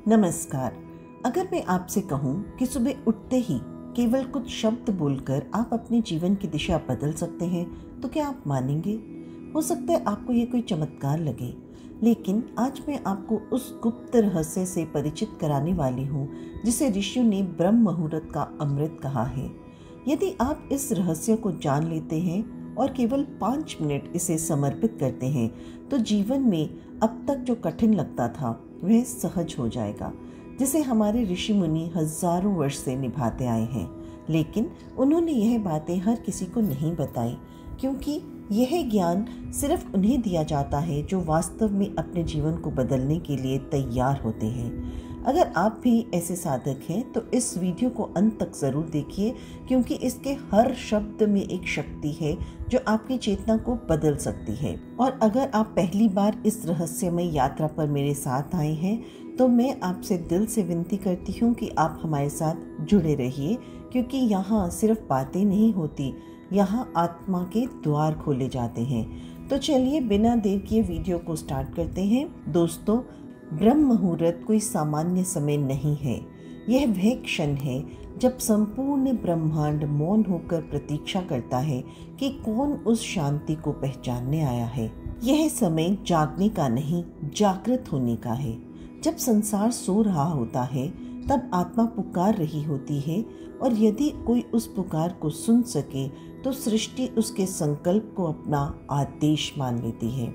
नमस्कार। अगर मैं आपसे कहूँ कि सुबह उठते ही केवल कुछ शब्द बोलकर आप अपने जीवन की दिशा बदल सकते हैं, तो क्या आप मानेंगे? हो सकता है आपको ये कोई चमत्कार लगे, लेकिन आज मैं आपको उस गुप्त रहस्य से परिचित कराने वाली हूँ जिसे ऋषियों ने ब्रह्म मुहूर्त का अमृत कहा है। यदि आप इस रहस्य को जान लेते हैं और केवल 5 मिनट इसे समर्पित करते हैं, तो जीवन में अब तक जो कठिन लगता था वह सहज हो जाएगा, जिसे हमारे ऋषि मुनि हजारों वर्ष से निभाते आए हैं। लेकिन उन्होंने यह बातें हर किसी को नहीं बताई, क्योंकि यह ज्ञान सिर्फ उन्हें दिया जाता है जो वास्तव में अपने जीवन को बदलने के लिए तैयार होते हैं। अगर आप भी ऐसे साधक हैं तो इस वीडियो को अंत तक ज़रूर देखिए, क्योंकि इसके हर शब्द में एक शक्ति है जो आपकी चेतना को बदल सकती है। और अगर आप पहली बार इस रहस्यमय यात्रा पर मेरे साथ आए हैं, तो मैं आपसे दिल से विनती करती हूँ कि आप हमारे साथ जुड़े रहिए, क्योंकि यहाँ सिर्फ बातें नहीं होती, यहाँ आत्मा के द्वार खोले जाते हैं। तो चलिए बिना देर किए वीडियो को स्टार्ट करते हैं। दोस्तों, ब्रह्म मुहूर्त कोई सामान्य समय नहीं है। यह वह क्षण है जब संपूर्ण ब्रह्मांड मौन होकर प्रतीक्षा करता है कि कौन उस शांति को पहचानने आया है। यह समय जागने का नहीं, जागृत होने का है। जब संसार सो रहा होता है तब आत्मा पुकार रही होती है, और यदि कोई उस पुकार को सुन सके तो सृष्टि उसके संकल्प को अपना आदेश मान लेती है।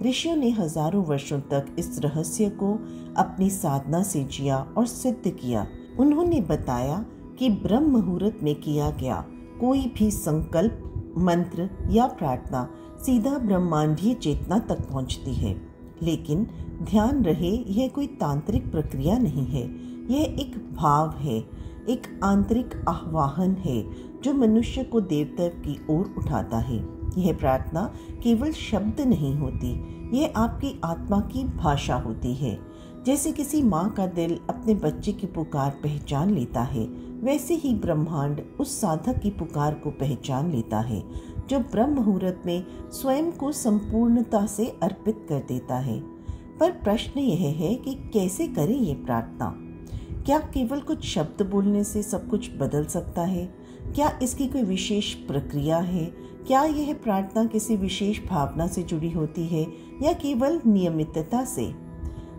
ऋषियों ने हजारों वर्षों तक इस रहस्य को अपनी साधना से जिया और सिद्ध किया। उन्होंने बताया कि ब्रह्म मुहूर्त में किया गया कोई भी संकल्प, मंत्र या प्रार्थना सीधा ब्रह्मांडीय चेतना तक पहुंचती है। लेकिन ध्यान रहे, यह कोई तांत्रिक प्रक्रिया नहीं है, यह एक भाव है, एक आंतरिक आह्वान है जो मनुष्य को देवता की ओर उठाता है। यह प्रार्थना केवल शब्द नहीं होती, यह आपकी आत्मा की भाषा होती है। जैसे किसी माँ का दिल अपने बच्चे की पुकार पहचान लेता है, वैसे ही ब्रह्मांड उस साधक की पुकार को पहचान लेता है जो ब्रह्म मुहूर्त में स्वयं को संपूर्णता से अर्पित कर देता है। पर प्रश्न यह है कि कैसे करें ये प्रार्थना? क्या केवल कुछ शब्द बोलने से सब कुछ बदल सकता है? क्या इसकी कोई विशेष प्रक्रिया है? क्या यह प्रार्थना किसी विशेष भावना से जुड़ी होती है या केवल नियमितता से?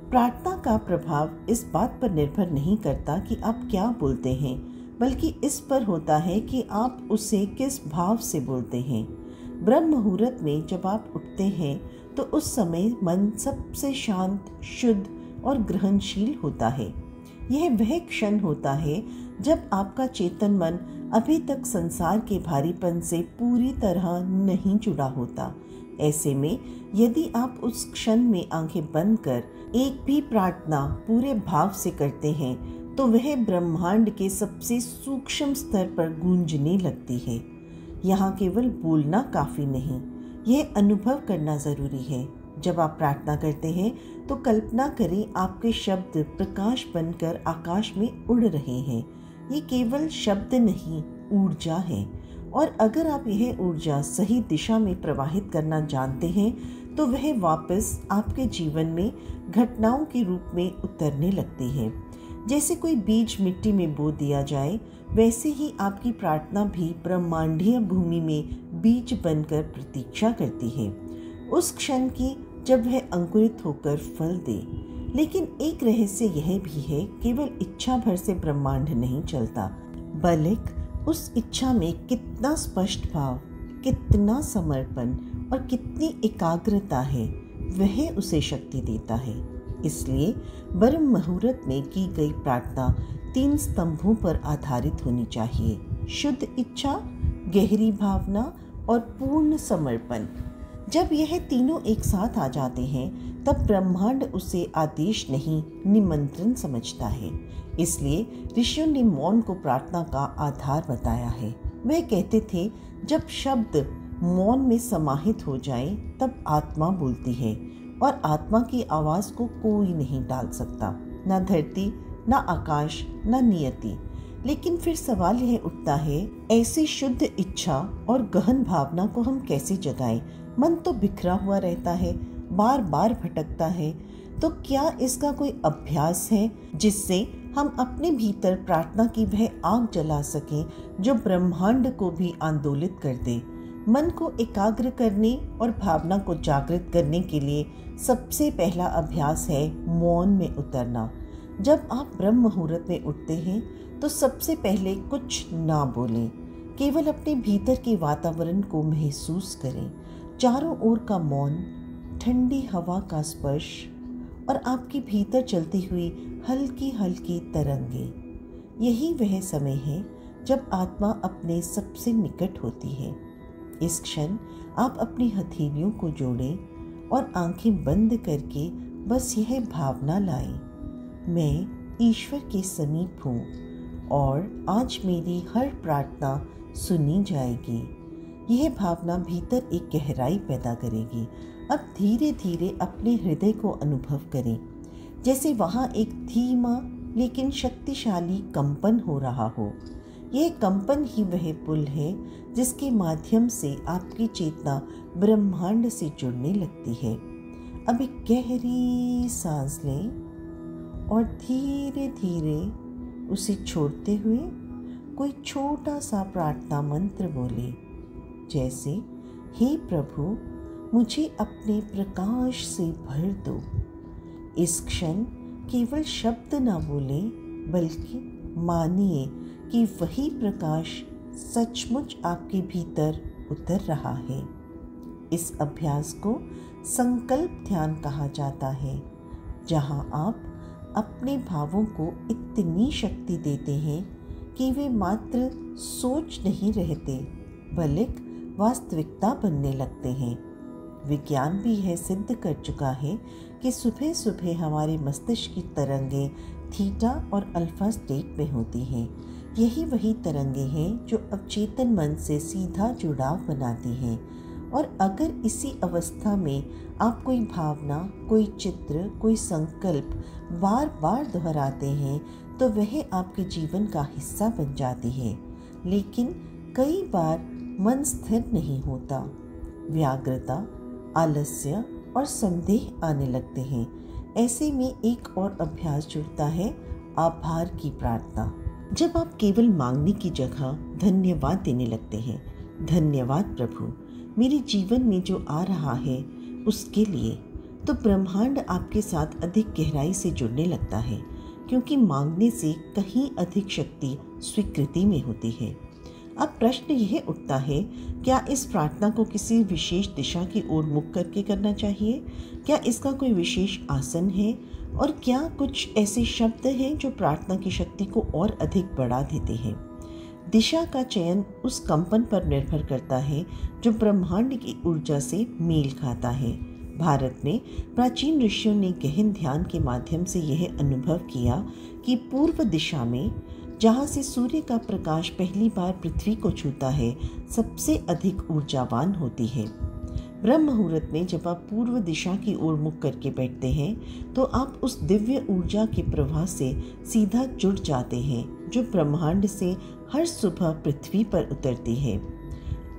प्रार्थना का प्रभाव इस बात पर निर्भर नहीं करता कि आप क्या बोलते हैं, बल्कि इस पर होता है कि आप उसे किस भाव से बोलते हैं। ब्रह्म मुहूर्त में जब आप उठते हैं तो उस समय मन सबसे शांत, शुद्ध और ग्रहणशील होता है। यह वह क्षण होता है जब आपका चेतन मन अभी तक संसार के भारीपन से पूरी तरह नहीं जुड़ा होता। ऐसे में यदि आप उस क्षण में आंखें बंद कर एक भी प्रार्थना पूरे भाव से करते हैं, तो वह ब्रह्मांड के सबसे सूक्ष्म स्तर पर गूंजने लगती है। यहाँ केवल बोलना काफी नहीं, यह अनुभव करना जरूरी है। जब आप प्रार्थना करते हैं तो कल्पना करें आपके शब्द प्रकाश बनकर आकाश में उड़ रहे हैं। ये केवल शब्द नहीं, ऊर्जा है। और अगर आप यह ऊर्जा सही दिशा में प्रवाहित करना जानते हैं तो वह वापस आपके जीवन में घटनाओं के रूप में उतरने लगती है। जैसे कोई बीज मिट्टी में बो दिया जाए, वैसे ही आपकी प्रार्थना भी ब्रह्मांडीय भूमि में बीज बनकर प्रतीक्षा करती है उस क्षण की जब वह अंकुरित होकर फल दे। लेकिन एक रहस्य यह भी है, केवल इच्छा भर से ब्रह्मांड नहीं चलता, बल्कि उस इच्छा में कितना स्पष्ट भाव, कितना समर्पण और कितनी एकाग्रता है, वह उसे शक्ति देता है। इसलिए ब्रह्म मुहूर्त में की गई प्रार्थना 3 स्तंभों पर आधारित होनी चाहिए: शुद्ध इच्छा, गहरी भावना और पूर्ण समर्पण। जब यह तीनों एक साथ आ जाते हैं तब ब्रह्मांड उसे आदेश नहीं, निमंत्रण समझता है। इसलिए ऋषियों ने मौन को प्रार्थना का आधार बताया है। वह कहते थे, जब शब्द मौन में समाहित हो जाए तब आत्मा बोलती है, और आत्मा की आवाज को कोई नहीं टाल सकता, न धरती, न आकाश, न नियति। लेकिन फिर सवाल यह उठता है, ऐसी शुद्ध इच्छा और गहन भावना को हम कैसे जगाएं? मन तो बिखरा हुआ रहता है, बार बार भटकता है। तो क्या इसका कोई अभ्यास है जिससे हम अपने भीतर प्रार्थना की वह आग जला सकें जो ब्रह्मांड को भी आंदोलित कर दे। मन को एकाग्र करने और भावना को जागृत करने के लिए सबसे पहला अभ्यास है मौन में उतरना। जब आप ब्रह्म मुहूर्त में उठते हैं तो सबसे पहले कुछ ना बोलें, केवल अपने भीतर के वातावरण को महसूस करें। चारों ओर का मौन, ठंडी हवा का स्पर्श और आपके भीतर चलती हुई हल्की हल्की तरंगें। यही वह समय है जब आत्मा अपने सबसे निकट होती है। इस क्षण आप अपनी हथेलियों को जोड़ें और आंखें बंद करके बस यह भावना लाएं, मैं ईश्वर के समीप हूँ और आज मेरी हर प्रार्थना सुनी जाएगी। यह भावना भीतर एक गहराई पैदा करेगी। अब धीरे धीरे अपने हृदय को अनुभव करें, जैसे वहाँ एक धीमा लेकिन शक्तिशाली कंपन हो रहा हो। यह कंपन ही वह पुल है जिसके माध्यम से आपकी चेतना ब्रह्मांड से जुड़ने लगती है। अब एक गहरी सांस लें और धीरे धीरे उसे छोड़ते हुए कोई छोटा सा प्रार्थना मंत्र बोले, जैसे हे प्रभु, मुझे अपने प्रकाश से भर दो। इस क्षण केवल शब्द ना बोलें, बल्कि मानिए कि वही प्रकाश सचमुच आपके भीतर उतर रहा है। इस अभ्यास को संकल्प ध्यान कहा जाता है, जहां आप अपने भावों को इतनी शक्ति देते हैं कि वे मात्र सोच नहीं रहते, बल्कि वास्तविकता बनने लगते हैं। विज्ञान भी यह सिद्ध कर चुका है कि सुबह सुबह हमारे मस्तिष्क की तरंगें थीटा और अल्फा स्टेट में होती हैं। यही वही तरंगें हैं जो अवचेतन मन से सीधा जुड़ाव बनाती हैं। और अगर इसी अवस्था में आप कोई भावना, कोई चित्र, कोई संकल्प बार बार दोहराते हैं तो वह आपके जीवन का हिस्सा बन जाती है। लेकिन कई बार मन स्थिर नहीं होता, व्याग्रता, आलस्य और संदेह आने लगते हैं। ऐसे में एक और अभ्यास जुड़ता है, आभार की प्रार्थना। जब आप केवल मांगने की जगह धन्यवाद देने लगते हैं, धन्यवाद प्रभु मेरे जीवन में जो आ रहा है उसके लिए, तो ब्रह्मांड आपके साथ अधिक गहराई से जुड़ने लगता है, क्योंकि मांगने से कहीं अधिक शक्ति स्वीकृति में होती है। अब प्रश्न यह उठता है, क्या इस प्रार्थना को किसी विशेष दिशा की ओर मुख करके करना चाहिए? क्या इसका कोई विशेष आसन है? और क्या कुछ ऐसे शब्द हैं जो प्रार्थना की शक्ति को और अधिक बढ़ा देते हैं? दिशा का चयन उस कंपन पर निर्भर करता है जो ब्रह्मांड की ऊर्जा से मेल खाता है। भारत में प्राचीन ऋषियों ने गहन ध्यान के माध्यम से यह अनुभव किया कि पूर्व दिशा में, जहाँ से सूर्य का प्रकाश पहली बार पृथ्वी को छूता है, सबसे अधिक ऊर्जावान होती है। ब्रह्म मुहूर्त में जब आप पूर्व दिशा की ओर मुख करके बैठते हैं तो आप उस दिव्य ऊर्जा के प्रवाह से सीधा जुड़ जाते हैं जो ब्रह्मांड से हर सुबह पृथ्वी पर उतरती है।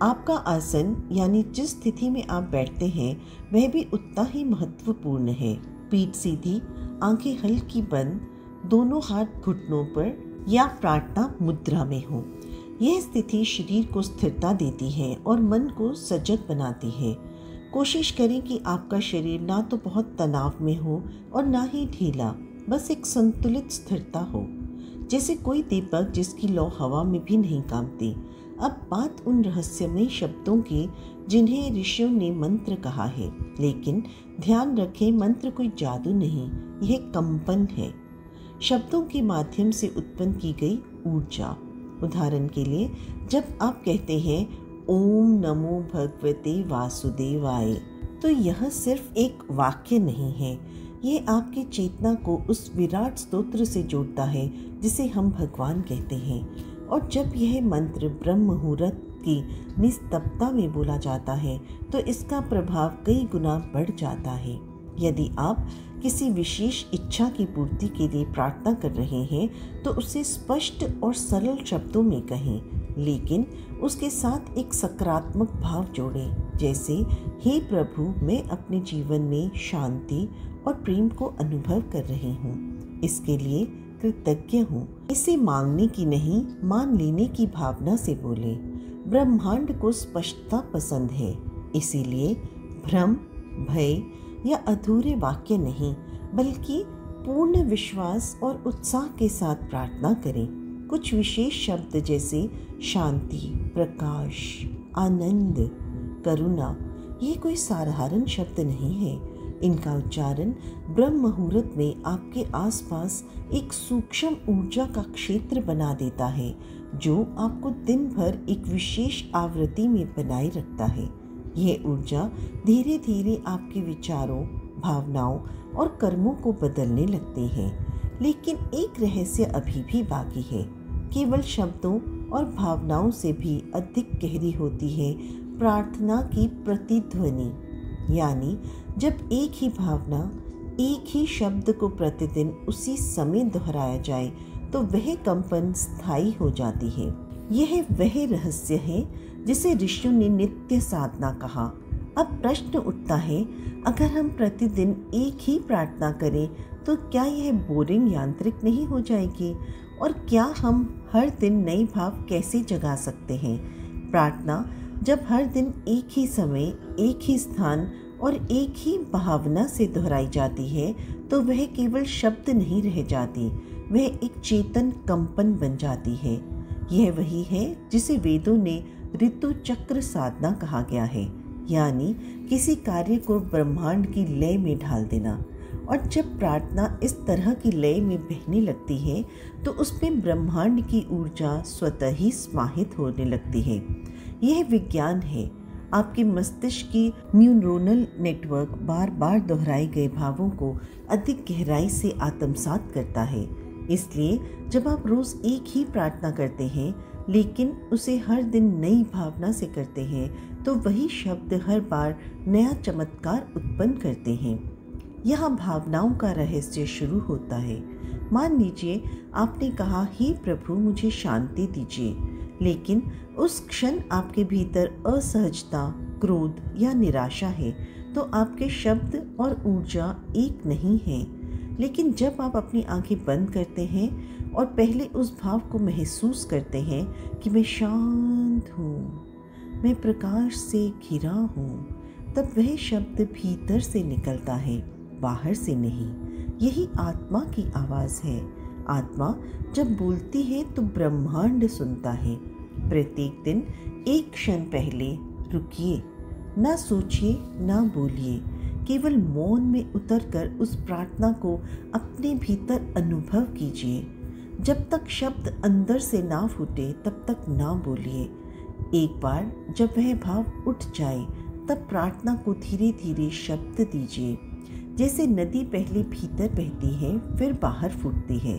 आपका आसन, यानी जिस स्थिति में आप बैठते हैं, वह भी उतना ही महत्वपूर्ण है। पीठ सीधी, आंखें हल्की बंद, दोनों हाथ घुटनों पर या प्रार्थना मुद्रा में हो। यह स्थिति शरीर को स्थिरता देती है और मन को सजग बनाती है। कोशिश करें कि आपका शरीर ना तो बहुत तनाव में हो और ना ही ढीला, बस एक संतुलित स्थिरता हो, जैसे कोई दीपक जिसकी लौ हवा में भी नहीं कांपती। अब बात उन रहस्यमय शब्दों की जिन्हें ऋषियों ने मंत्र कहा है, लेकिन ध्यान रखें, मंत्र कोई जादू नहीं, यह कंपन है, शब्दों के माध्यम से उत्पन्न की गई ऊर्जा। उदाहरण के लिए, जब आप कहते हैं ओम नमो भगवते वासुदेवाय, तो यह सिर्फ एक वाक्य नहीं है, ये आपकी चेतना को उस विराट स्तोत्र से जोड़ता है जिसे हम भगवान कहते हैं। और जब यह मंत्र ब्रह्म मुहूर्त की निस्तब्धता में बोला जाता है तो इसका प्रभाव कई गुना बढ़ जाता है। यदि आप किसी विशेष इच्छा की पूर्ति के लिए प्रार्थना कर रहे हैं तो उसे स्पष्ट और सरल शब्दों में कहें, लेकिन उसके साथ एक सकारात्मक भाव जोड़ें, जैसे हे प्रभु, मैं अपने जीवन में शांति और प्रेम को अनुभव कर रही हूँ। इसके लिए कृतज्ञ हूँ। इसे मांगने की नहीं, मान लेने की भावना से बोले। ब्रह्मांड को स्पष्टता पसंद है, इसीलिए भ्रम, भय या अधूरे वाक्य नहीं, बल्कि पूर्ण विश्वास और उत्साह के साथ प्रार्थना करें। कुछ विशेष शब्द जैसे शांति, प्रकाश, आनंद, करुणा, ये कोई साधारण शब्द नहीं है। इनका उच्चारण ब्रह्म मुहूर्त में आपके आसपास एक सूक्ष्म ऊर्जा का क्षेत्र बना देता है, जो आपको दिन भर एक विशेष आवृत्ति में बनाए रखता है। यह ऊर्जा धीरे धीरे आपके विचारों, भावनाओं और कर्मों को बदलने लगती है। लेकिन एक रहस्य अभी भी बाकी है। केवल शब्दों और भावनाओं से भी अधिक गहरी होती है प्रार्थना की प्रतिध्वनि। यानी जब एक ही भावना, एक ही शब्द को प्रतिदिन उसी समय दोहराया जाए तो वह कंपन स्थायी हो जाती है। यह वह रहस्य है जिसे ऋषियों ने नित्य साधना कहा। अब प्रश्न उठता है, अगर हम प्रतिदिन एक ही प्रार्थना करें तो क्या यह बोरिंग, यांत्रिक नहीं हो जाएगी? और क्या हम हर दिन नए भाव कैसे जगा सकते हैं? प्रार्थना जब हर दिन एक ही समय, एक ही स्थान और एक ही भावना से दोहराई जाती है तो वह केवल शब्द नहीं रह जाती, वह एक चेतन कंपन बन जाती है। यह वही है जिसे वेदों ने ऋतु चक्र साधना कहा गया है, यानी किसी कार्य को ब्रह्मांड की लय में ढाल देना। और जब प्रार्थना इस तरह की लय में बहने लगती है तो उसमें ब्रह्मांड की ऊर्जा स्वतः ही समाहित होने लगती है। यह विज्ञान है। आपके मस्तिष्क की न्यूरोनल नेटवर्क बार बार दोहराए गए भावों को अधिक गहराई से आत्मसात करता है। इसलिए जब आप रोज एक ही प्रार्थना करते हैं लेकिन उसे हर दिन नई भावना से करते हैं तो वही शब्द हर बार नया चमत्कार उत्पन्न करते हैं। यहाँ भावनाओं का रहस्य शुरू होता है। मान लीजिए आपने कहा, हे प्रभु मुझे शांति दीजिए, लेकिन उस क्षण आपके भीतर असहजता, क्रोध या निराशा है तो आपके शब्द और ऊर्जा एक नहीं है। लेकिन जब आप अपनी आंखें बंद करते हैं और पहले उस भाव को महसूस करते हैं कि मैं शांत हूँ, मैं प्रकाश से घिरा हूँ, तब वह शब्द भीतर से निकलता है, बाहर से नहीं। यही आत्मा की आवाज़ है। आत्मा जब बोलती है तो ब्रह्मांड सुनता है। प्रत्येक दिन एक क्षण पहले रुकिए, ना सोचिए ना बोलिए, केवल मौन में उतरकर उस प्रार्थना को अपने भीतर अनुभव कीजिए। जब तक शब्द अंदर से ना फूटे तब तक ना बोलिए। एक बार जब वह भाव उठ जाए तब प्रार्थना को धीरे धीरे शब्द दीजिए। जैसे नदी पहले भीतर बहती है फिर बाहर फूटती है,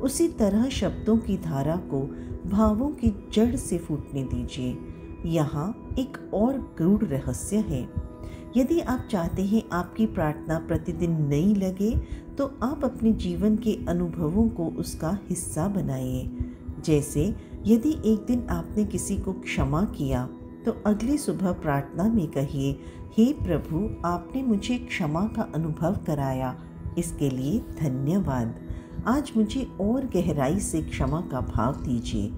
उसी तरह शब्दों की धारा को भावों की जड़ से फूटने दीजिए। यहाँ एक और गूढ़ रहस्य है। यदि आप चाहते हैं आपकी प्रार्थना प्रतिदिन नई लगे तो आप अपने जीवन के अनुभवों को उसका हिस्सा बनाइए। जैसे यदि एक दिन आपने किसी को क्षमा किया तो अगली सुबह प्रार्थना में कहिए, हे प्रभु आपने मुझे क्षमा का अनुभव कराया, इसके लिए धन्यवाद। आज मुझे और गहराई से क्षमा का भाव दीजिए।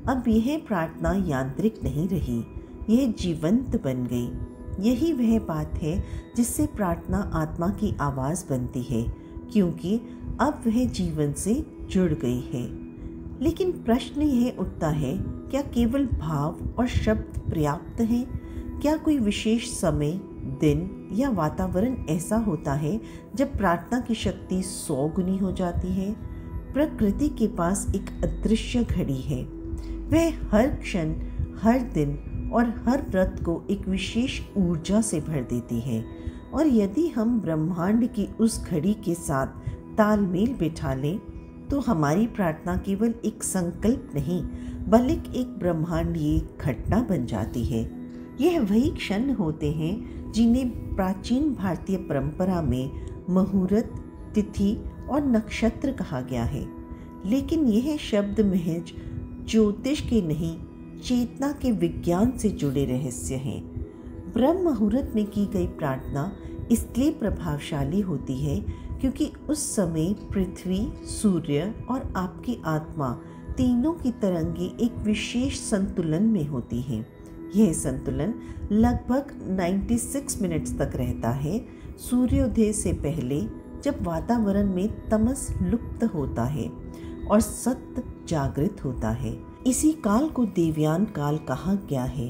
अब यह प्रार्थना यांत्रिक नहीं रही, यह जीवंत बन गई। यही वह बात है जिससे प्रार्थना आत्मा की आवाज़ बनती है, क्योंकि अब वह जीवन से जुड़ गई है। लेकिन प्रश्न यह उठता है, क्या केवल भाव और शब्द पर्याप्त हैं? क्या कोई विशेष समय, दिन या वातावरण ऐसा होता है जब प्रार्थना की शक्ति 100 गुनी हो जाती है? प्रकृति के पास एक अदृश्य घड़ी है। वह हर क्षण, हर दिन और हर व्रत को एक विशेष ऊर्जा से भर देती है। और यदि हम ब्रह्मांड की उस घड़ी के साथ तालमेल बिठा लें तो हमारी प्रार्थना केवल एक संकल्प नहीं बल्कि एक ब्रह्मांडीय घटना बन जाती है। यह वही क्षण होते हैं जिन्हें प्राचीन भारतीय परंपरा में मुहूर्त, तिथि और नक्षत्र कहा गया है। लेकिन यह शब्द महज ज्योतिष के नहीं, चेतना के विज्ञान से जुड़े रहस्य हैं। ब्रह्म मुहूर्त में की गई प्रार्थना इसलिए प्रभावशाली होती है क्योंकि उस समय पृथ्वी, सूर्य और आपकी आत्मा तीनों की तरंगे एक विशेष संतुलन में होती हैं। यह संतुलन लगभग 96 मिनट्स तक रहता है, सूर्योदय से पहले, जब वातावरण में तमस लुप्त होता है और सत्य जागृत होता है। इसी काल को देवयान काल कहा गया है,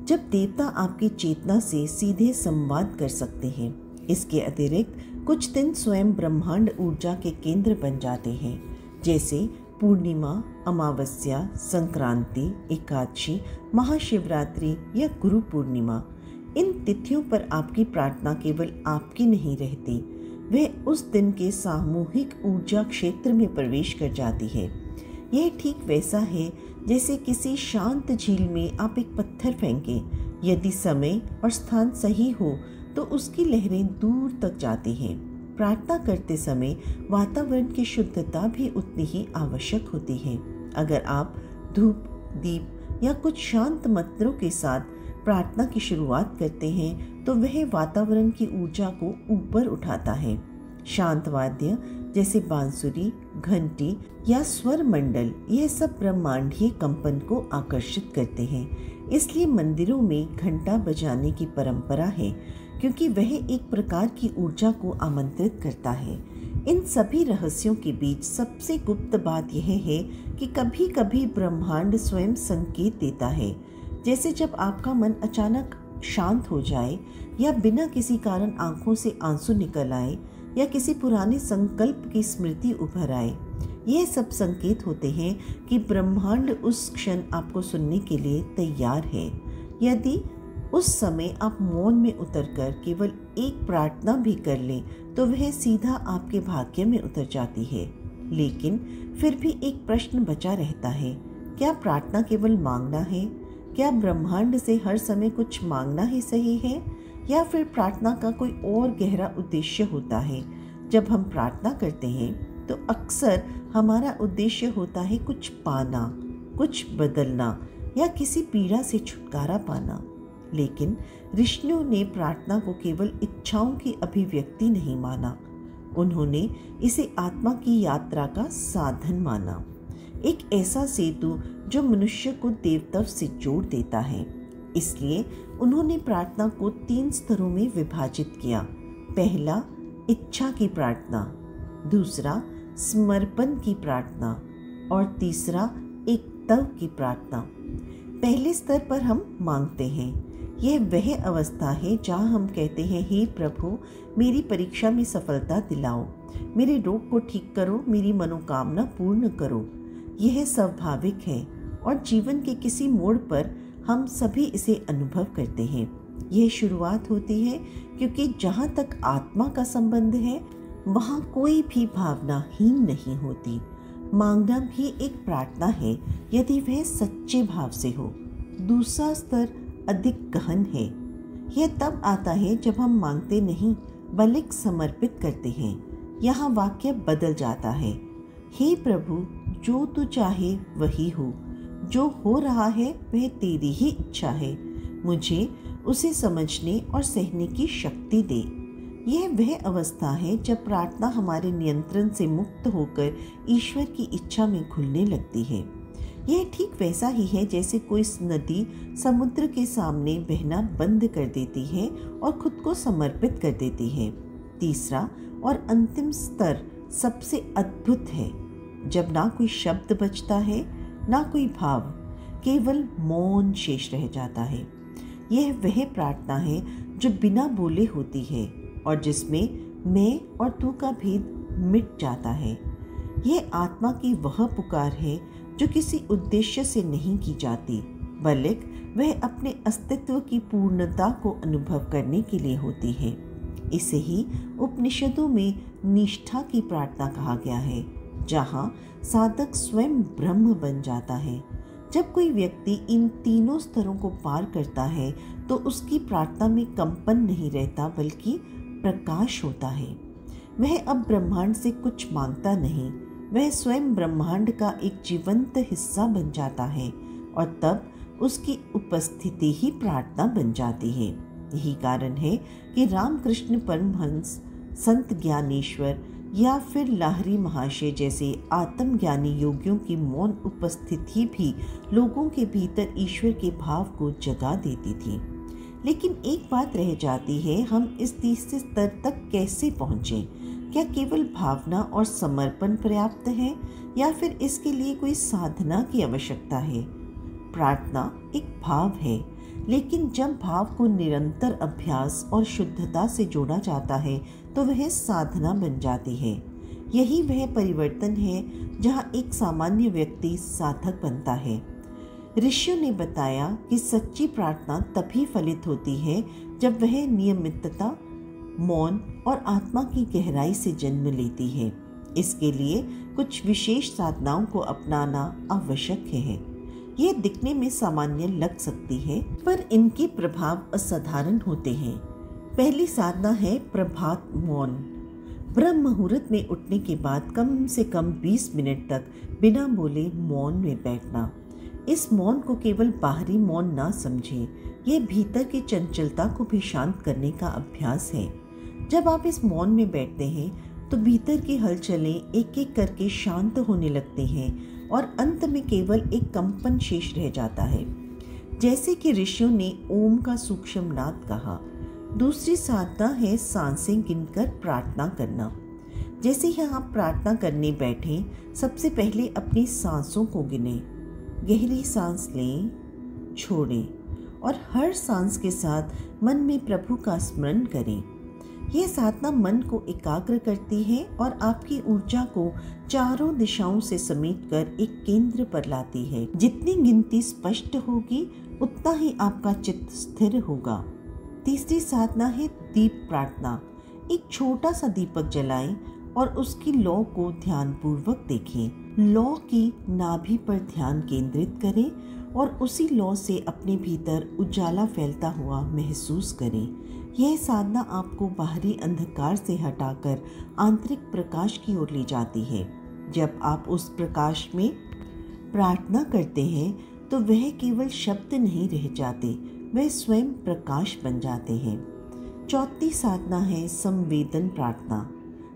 जब देवता आपकी चेतना से सीधे संवाद कर सकते हैं। इसके अतिरिक्त कुछ दिन स्वयं ब्रह्मांड ऊर्जा के केंद्र बन जाते हैं, जैसे पूर्णिमा, अमावस्या, संक्रांति, एकादशी, महाशिवरात्रि या गुरु पूर्णिमा। इन तिथियों पर आपकी प्रार्थना केवल आपकी नहीं रहती, वह उस दिन के सामूहिक ऊर्जा क्षेत्र में प्रवेश कर जाती है। यह ठीक वैसा है जैसे किसी शांत झील में आप एक पत्थर फेंकें। यदि समय और स्थान सही हो तो उसकी लहरें दूर तक जाती हैं। प्रार्थना करते समय वातावरण की शुद्धता भी उतनी ही आवश्यक होती है। अगर आप धूप, दीप या कुछ शांत मंत्रों के साथ प्रार्थना की शुरुआत करते हैं तो वह वातावरण की ऊर्जा को ऊपर उठाता है। शांत वाद्य जैसे बांसुरी, घंटी या स्वर मंडल, यह सब ब्रह्मांडीय कंपन को आकर्षित करते हैं। इसलिए मंदिरों में घंटा बजाने की परंपरा है, क्योंकि वह एक प्रकार की ऊर्जा को आमंत्रित करता है। इन सभी रहस्यों के बीच सबसे गुप्त बात यह है कि कभी कभी ब्रह्मांड स्वयं संकेत देता है, जैसे जब आपका मन अचानक शांत हो जाए या बिना किसी कारण आंखों से आंसू निकल आए या किसी पुराने संकल्प की स्मृति उभर आए। यह सब संकेत होते हैं कि ब्रह्मांड उस क्षण आपको सुनने के लिए तैयार है। यदि उस समय आप मौन में उतरकर केवल एक प्रार्थना भी कर लें तो वह सीधा आपके भाग्य में उतर जाती है। लेकिन फिर भी एक प्रश्न बचा रहता है, क्या प्रार्थना केवल मांगना है? क्या ब्रह्मांड से हर समय कुछ मांगना ही सही है, या फिर प्रार्थना का कोई और गहरा उद्देश्य होता है? जब हम प्रार्थना करते हैं तो अक्सर हमारा उद्देश्य होता है कुछ पाना, कुछ बदलना या किसी पीड़ा से छुटकारा पाना। लेकिन ऋषियों ने प्रार्थना को केवल इच्छाओं की अभिव्यक्ति नहीं माना, उन्होंने इसे आत्मा की यात्रा का साधन माना, एक ऐसा सेतु जो मनुष्य को देवत्व से जोड़ देता है। इसलिए उन्होंने प्रार्थना को 3 स्तरों में विभाजित किया। पहला, इच्छा की प्रार्थना, दूसरा समर्पण की प्रार्थना और तीसरा एक तव की प्रार्थना। पहले स्तर पर हम मांगते हैं। यह वह अवस्था है जहाँ हम कहते हैं, हे प्रभु, मेरी परीक्षा में सफलता दिलाओ, मेरे रोग को ठीक करो, मेरी मनोकामना पूर्ण करो। यह स्वाभाविक है और जीवन के किसी मोड़ पर हम सभी इसे अनुभव करते हैं। यह शुरुआत होती है क्योंकि जहाँ तक आत्मा का संबंध है वहाँ कोई भी भावनाहीन नहीं होती। मांगना भी एक प्रार्थना है यदि वह सच्चे भाव से हो। दूसरा स्तर अधिक गहन है। यह तब आता है जब हम मांगते नहीं बल्कि समर्पित करते हैं। यहाँ वाक्य बदल जाता है, हे प्रभु, जो तू चाहे वही हो, जो हो रहा है वह तेरी ही इच्छा है, मुझे उसे समझने और सहने की शक्ति दे। यह वह अवस्था है जब प्रार्थना हमारे नियंत्रण से मुक्त होकर ईश्वर की इच्छा में घुलने लगती है। यह ठीक वैसा ही है जैसे कोई नदी समुद्र के सामने बहना बंद कर देती है और खुद को समर्पित कर देती है। तीसरा और अंतिम स्तर सबसे अद्भुत है, जब ना कोई शब्द बचता है ना कोई भाव, केवल मौन शेष रह जाता है। यह वह प्रार्थना है जो बिना बोले होती है और जिसमें मैं और तू का भेद मिट जाता है। यह आत्मा की वह पुकार है जो किसी उद्देश्य से नहीं की जाती, बल्कि वह अपने अस्तित्व की पूर्णता को अनुभव करने के लिए होती है। इसे ही उपनिषदों में निष्ठा की प्रार्थना कहा गया है, जहाँ साधक स्वयं ब्रह्म बन जाता है। जब कोई व्यक्ति इन तीनों स्तरों को पार करता है तो उसकी प्रार्थना में कंपन नहीं रहता बल्कि प्रकाश होता है। वह अब ब्रह्मांड से कुछ मांगता नहीं, वह स्वयं ब्रह्मांड का एक जीवंत हिस्सा बन जाता है और तब उसकी उपस्थिति ही प्रार्थना बन जाती है। यही कारण है कि रामकृष्ण परमहंस, संत ज्ञानेश्वर या फिर लाहिरी महाशय जैसे आत्मज्ञानी योगियों की मौन उपस्थिति भी लोगों के भीतर ईश्वर के भाव को जगा देती थी। लेकिन एक बात रह जाती है, हम इस तीसरे स्तर तक कैसे पहुँचें? क्या केवल भावना और समर्पण पर्याप्त है या फिर इसके लिए कोई साधना की आवश्यकता है? प्रार्थना एक भाव है, लेकिन जब भाव को निरंतर अभ्यास और शुद्धता से जोड़ा जाता है तो वह साधना बन जाती है। यही वह परिवर्तन है जहाँ एक सामान्य व्यक्ति साधक बनता है। ऋषियों ने बताया कि सच्ची प्रार्थना तभी फलित होती है जब वह नियमितता, मौन और आत्मा की गहराई से जन्म लेती है। इसके लिए कुछ विशेष साधनाओं को अपनाना आवश्यक है। ये दिखने में सामान्य लग सकती है, पर इनके प्रभाव असाधारण होते हैं। पहली साधना है प्रभात मौन। ब्रह्म मुहूर्त में उठने के बाद कम से कम 20 मिनट तक बिना बोले मौन में बैठना। इस मौन को केवल बाहरी मौन ना समझें, यह भीतर की चंचलता को भी शांत करने का अभ्यास है। जब आप इस मौन में बैठते हैं तो भीतर की हलचलें एक एक करके शांत होने लगते हैं और अंत में केवल एक कंपन शेष रह जाता है, जैसे कि ऋषियों ने ओम का सूक्ष्म नाद कहा। दूसरी साधना है सांसें गिनकर प्रार्थना करना। जैसे ही आप प्रार्थना करने बैठें, सबसे पहले अपनी सांसों को गिनें। गहरी सांस लें, छोड़ें और हर सांस के साथ मन में प्रभु का स्मरण करें। यह साधना मन को एकाग्र करती है और आपकी ऊर्जा को चारों दिशाओं से समेटकर एक केंद्र पर लाती है। जितनी गिनती स्पष्ट होगी उतना ही आपका चित्त स्थिर होगा। तीसरी साधना है दीप प्रार्थना। एक छोटा सा दीपक जलाएं और उसकी लौ को ध्यानपूर्वक देखें। लौ की नाभि पर ध्यान केंद्रित करें और उसी लौ से अपने भीतर उजाला फैलता हुआ महसूस करें। यह साधना आपको बाहरी अंधकार से हटाकर आंतरिक प्रकाश की ओर ले जाती है। जब आप उस प्रकाश में प्रार्थना करते हैं तो वह केवल शब्द नहीं रह जाते, वह स्वयं प्रकाश बन जाते हैं। चौथी साधना है संवेदन प्रार्थना।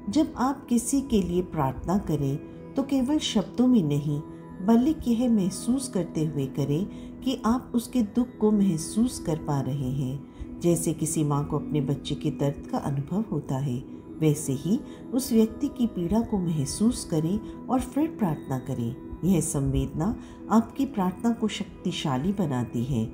जब आप किसी के लिए प्रार्थना करें तो केवल शब्दों में नहीं, बल्कि यह महसूस करते हुए करें कि आप उसके दुख को महसूस कर पा रहे हैं। जैसे किसी माँ को अपने बच्चे के दर्द का अनुभव होता है, वैसे ही उस व्यक्ति की पीड़ा को महसूस करें और फिर प्रार्थना करें। यह संवेदना आपकी प्रार्थना को शक्तिशाली बनाती है,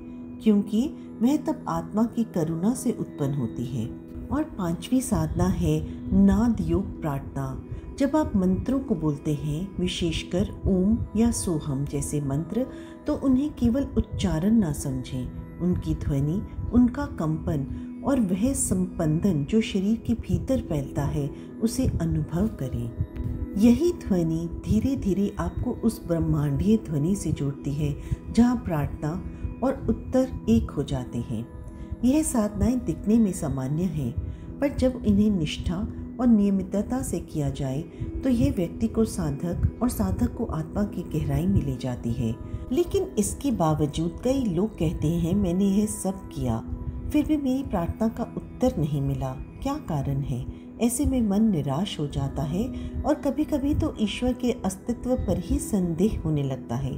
क्योंकि वह तब आत्मा की करुणा से उत्पन्न होती है। और पांचवी साधना है नाद योग प्रार्थना। जब आप मंत्रों को बोलते हैं, विशेषकर ओम या सोहम जैसे मंत्र, तो उन्हें केवल उच्चारण ना समझें। उनकी ध्वनि, उनका कंपन और वह संपंदन जो शरीर के भीतर फैलता है, उसे अनुभव करें। यही ध्वनि धीरे धीरे आपको उस ब्रह्मांडीय ध्वनि से जोड़ती है जहाँ प्रार्थना और उत्तर एक हो जाते हैं। यह साधनाएं दिखने में सामान्य हैं, पर जब इन्हें निष्ठा और नियमितता से किया जाए तो यह व्यक्ति को साधक और साधक को आत्मा की गहराई में ले जाती है। लेकिन इसके बावजूद कई लोग कहते हैं, मैंने यह सब किया फिर भी मेरी प्रार्थना का उत्तर नहीं मिला, क्या कारण है? ऐसे में मन निराश हो जाता है और कभी कभी तो ईश्वर के अस्तित्व पर ही संदेह होने लगता है।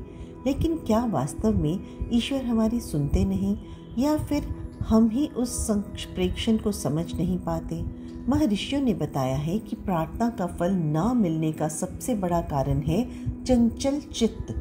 लेकिन क्या वास्तव में ईश्वर हमारी सुनते नहीं, या फिर हम ही उस संप्रेक्षण को समझ नहीं पाते? महर्षियों ने बताया है कि प्रार्थना का फल ना मिलने का सबसे बड़ा कारण है चंचल चित्त।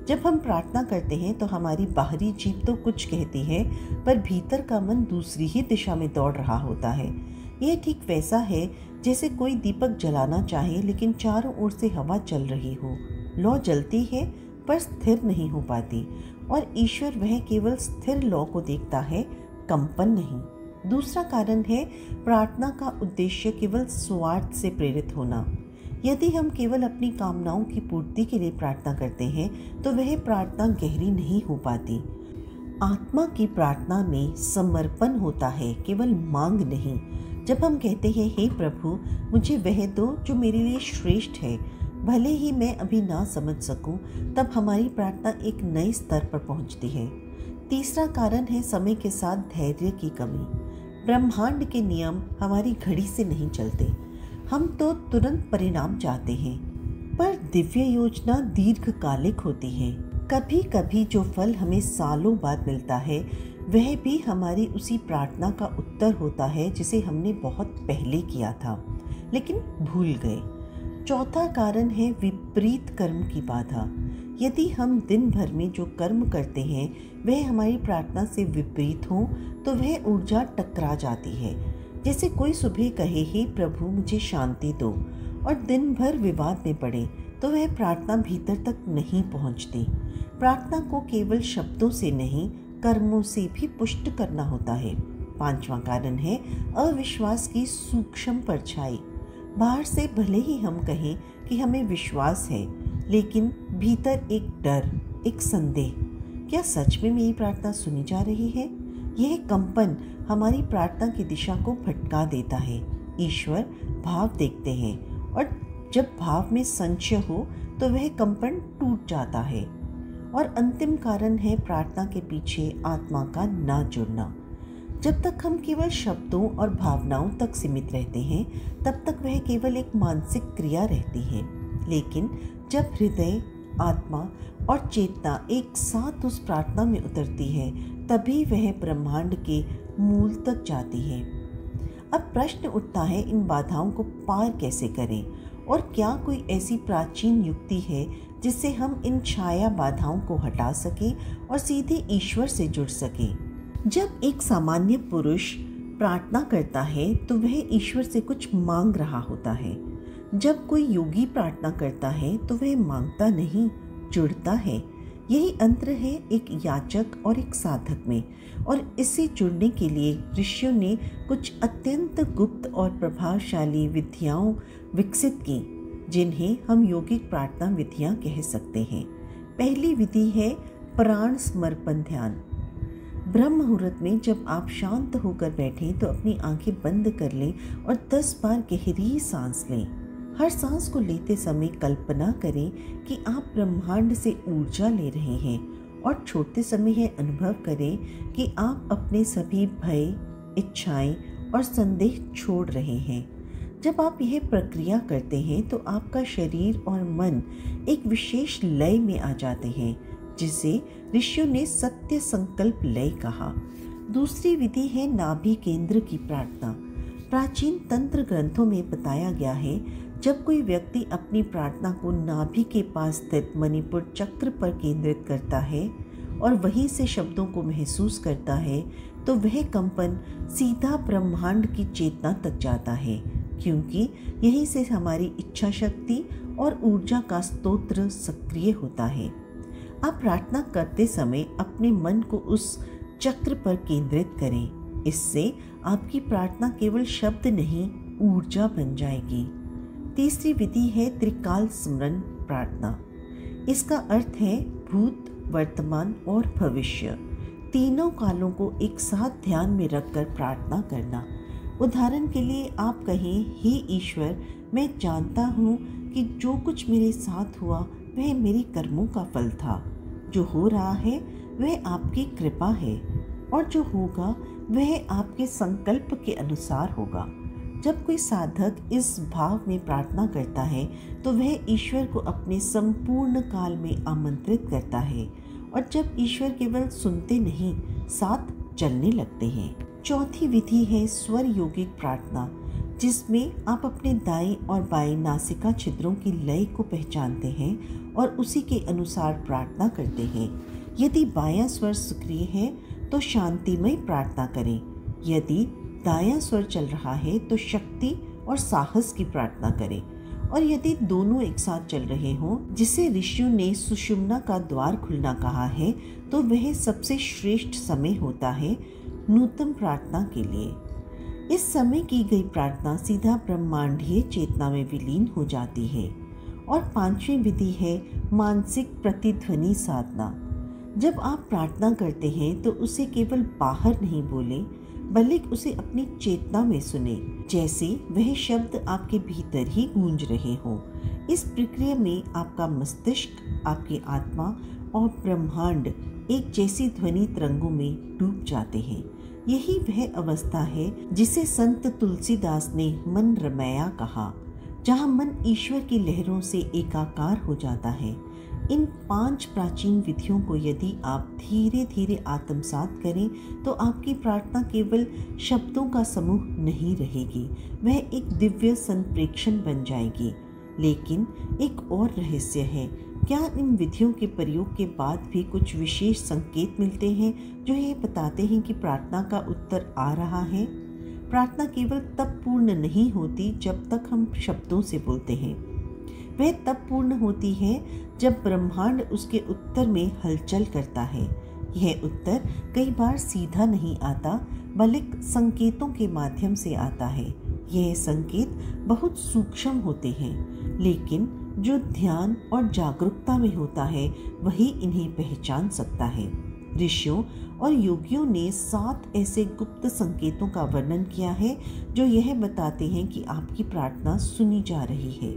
जब हम प्रार्थना करते हैं तो हमारी बाहरी जीभ तो कुछ कहती है, पर भीतर का मन दूसरी ही दिशा में दौड़ रहा होता है। यह ठीक वैसा है जैसे कोई दीपक जलाना चाहे लेकिन चारों ओर से हवा चल रही हो। लौ जलती है पर स्थिर नहीं हो पाती, और ईश्वर वह केवल स्थिर लौ को देखता है, कंपन नहीं। दूसरा कारण है प्रार्थना का उद्देश्य केवल स्वार्थ से प्रेरित होना। यदि हम केवल अपनी कामनाओं की पूर्ति के लिए प्रार्थना करते हैं तो वह प्रार्थना गहरी नहीं हो पाती। आत्मा की प्रार्थना में समर्पण होता है, केवल मांग नहीं। जब हम कहते हैं, हे प्रभु मुझे वह दो जो मेरे लिए श्रेष्ठ है, भले ही मैं अभी ना समझ सकूं, तब हमारी प्रार्थना एक नए स्तर पर पहुंचती है। तीसरा कारण है समय के साथ धैर्य की कमी। ब्रह्मांड के नियम हमारी घड़ी से नहीं चलते। हम तो तुरंत परिणाम चाहते हैं, पर दिव्य योजना दीर्घकालिक होती है। कभी कभी जो फल हमें सालों बाद मिलता है वह भी हमारी उसी प्रार्थना का उत्तर होता है जिसे हमने बहुत पहले किया था लेकिन भूल गए। चौथा कारण है विपरीत कर्म की बाधा। यदि हम दिन भर में जो कर्म करते हैं वह हमारी प्रार्थना से विपरीत हो तो वह ऊर्जा टकरा जाती है। जैसे कोई सुबह कहे, हे प्रभु मुझे शांति दो, और दिन भर विवाद में पड़े, तो वह प्रार्थना भीतर तक नहीं पहुंचती। प्रार्थना को केवल शब्दों से नहीं, कर्मों से भी पुष्ट करना होता है। पांचवा कारण है अविश्वास की सूक्ष्म परछाई। बाहर से भले ही हम कहें कि हमें विश्वास है, लेकिन भीतर एक डर, एक संदेह, क्या सच में मेरी प्रार्थना सुनी जा रही है? यह कंपन हमारी प्रार्थना की दिशा को भटका देता है। ईश्वर भाव देखते हैं, और जब भाव में संशय हो तो वह कंपन टूट जाता है। और अंतिम कारण है प्रार्थना के पीछे आत्मा का ना जुड़ना। जब तक हम केवल शब्दों और भावनाओं तक सीमित रहते हैं तब तक वह केवल एक मानसिक क्रिया रहती है, लेकिन जब हृदय, आत्मा और चेतना एक साथ उस प्रार्थना में उतरती है तभी वह ब्रह्मांड के मूल तक जाती है। अब प्रश्न उठता है, इन बाधाओं को पार कैसे करें, और क्या कोई ऐसी प्राचीन युक्ति है जिससे हम इन छाया बाधाओं को हटा सकें और सीधे ईश्वर से जुड़ सकें? जब एक सामान्य पुरुष प्रार्थना करता है तो वह ईश्वर से कुछ मांग रहा होता है। जब कोई योगी प्रार्थना करता है तो वह मांगता नहीं, जुड़ता है। यही अंतर है एक याचक और एक साधक में, और इससे जुड़ने के लिए ऋषियों ने कुछ अत्यंत गुप्त और प्रभावशाली विधियां विकसित की, जिन्हें हम योगिक प्रार्थना विधियां कह सकते हैं। पहली विधि है प्राण समर्पण ध्यान। ब्रह्म मुहूर्त में जब आप शांत होकर बैठें तो अपनी आंखें बंद कर लें और 10 बार गहरी सांस लें। हर सांस को लेते समय कल्पना करें कि आप ब्रह्मांड से ऊर्जा ले रहे हैं, और छोड़ते समय यह अनुभव करें कि आप अपने सभी भय, इच्छाएं और संदेह छोड़ रहे हैं। जब आप यह प्रक्रिया करते हैं तो आपका शरीर और मन एक विशेष लय में आ जाते हैं, जिसे ऋषियों ने सत्य संकल्प लय कहा। दूसरी विधि है नाभि केंद्र की प्रार्थना। प्राचीन तंत्र ग्रंथों में बताया गया है, जब कोई व्यक्ति अपनी प्रार्थना को नाभि के पास स्थित मणिपुर चक्र पर केंद्रित करता है और वहीं से शब्दों को महसूस करता है तो वह कंपन सीधा ब्रह्मांड की चेतना तक जाता है, क्योंकि यहीं से हमारी इच्छा शक्ति और ऊर्जा का स्तोत्र सक्रिय होता है। आप प्रार्थना करते समय अपने मन को उस चक्र पर केंद्रित करें। इससे आपकी प्रार्थना केवल शब्द नहीं, ऊर्जा बन जाएगी। तीसरी विधि है त्रिकाल स्मरण प्रार्थना। इसका अर्थ है भूत, वर्तमान और भविष्य, तीनों कालों को एक साथ ध्यान में रखकर प्रार्थना करना। उदाहरण के लिए आप कहें, हे ईश्वर, मैं जानता हूँ कि जो कुछ मेरे साथ हुआ वह मेरे कर्मों का फल था। जो हो रहा है वह आपकी कृपा है, और जो होगा वह आपके संकल्प के अनुसार होगा। जब कोई साधक इस भाव में प्रार्थना करता है तो वह ईश्वर को अपने संपूर्ण काल में आमंत्रित करता है, और जब ईश्वर केवल सुनते नहीं, साथ चलने लगते हैं। चौथी विधि है स्वर योगिक प्रार्थना, जिसमें आप अपने दाएं और बाएं नासिका छिद्रों की लय को पहचानते हैं और उसी के अनुसार प्रार्थना करते हैं। यदि बायां स्वर सक्रिय है तो शांतिमय प्रार्थना करें। यदि दायां स्वर चल रहा है तो शक्ति और साहस की प्रार्थना करें, और यदि दोनों एक साथ चल रहे हों, जिसे ऋषियों ने सुषुम्ना का द्वार खुलना कहा है, तो वह सबसे श्रेष्ठ समय होता है नूतन प्रार्थना के लिए। इस समय की गई प्रार्थना सीधा ब्रह्मांडीय चेतना में विलीन हो जाती है। और पांचवी विधि है मानसिक प्रतिध्वनि साधना। जब आप प्रार्थना करते हैं तो उसे केवल बाहर नहीं बोलें, बल्कि उसे अपनी चेतना में सुने, जैसे वह शब्द आपके भीतर ही गूंज रहे हों। इस प्रक्रिया में आपका मस्तिष्क, आपकी आत्मा और ब्रह्मांड एक जैसी ध्वनि तरंगों में डूब जाते हैं। यही वह अवस्था है जिसे संत तुलसीदास ने मन रमैया कहा, जहाँ मन ईश्वर की लहरों से एकाकार हो जाता है। इन 5 प्राचीन विधियों को यदि आप धीरे धीरे आत्मसात करें तो आपकी प्रार्थना केवल शब्दों का समूह नहीं रहेगी, वह एक दिव्य संप्रेक्षण बन जाएगी। लेकिन एक और रहस्य है, क्या इन विधियों के प्रयोग के बाद भी कुछ विशेष संकेत मिलते हैं जो ये बताते हैं कि प्रार्थना का उत्तर आ रहा है? प्रार्थना केवल तब पूर्ण नहीं होती जब तक हम शब्दों से बोलते हैं, वह तब पूर्ण होती है जब ब्रह्मांड उसके उत्तर में हलचल करता है। यह उत्तर कई बार सीधा नहीं आता, बल्कि संकेतों के माध्यम से आता है। यह संकेत बहुत सूक्ष्म होते हैं, लेकिन जो ध्यान और जागरूकता में होता है वही इन्हें पहचान सकता है। ऋषियों और योगियों ने 7 ऐसे गुप्त संकेतों का वर्णन किया है जो यह बताते हैं कि आपकी प्रार्थना सुनी जा रही है।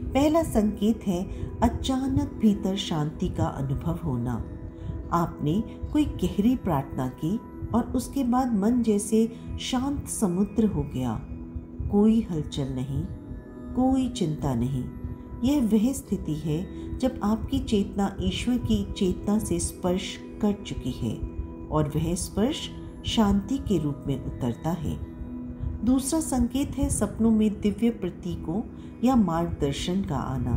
पहला संकेत है अचानक भीतर शांति का अनुभव होना। आपने कोई गहरी प्रार्थना की और उसके बाद मन जैसे शांत समुद्र हो गया। कोई हलचल नहीं, कोई चिंता नहीं। यह वह स्थिति है जब आपकी चेतना ईश्वर की चेतना से स्पर्श कर चुकी है और वह स्पर्श शांति के रूप में उतरता है। दूसरा संकेत है सपनों में दिव्य प्रतीकों या मार्गदर्शन का आना।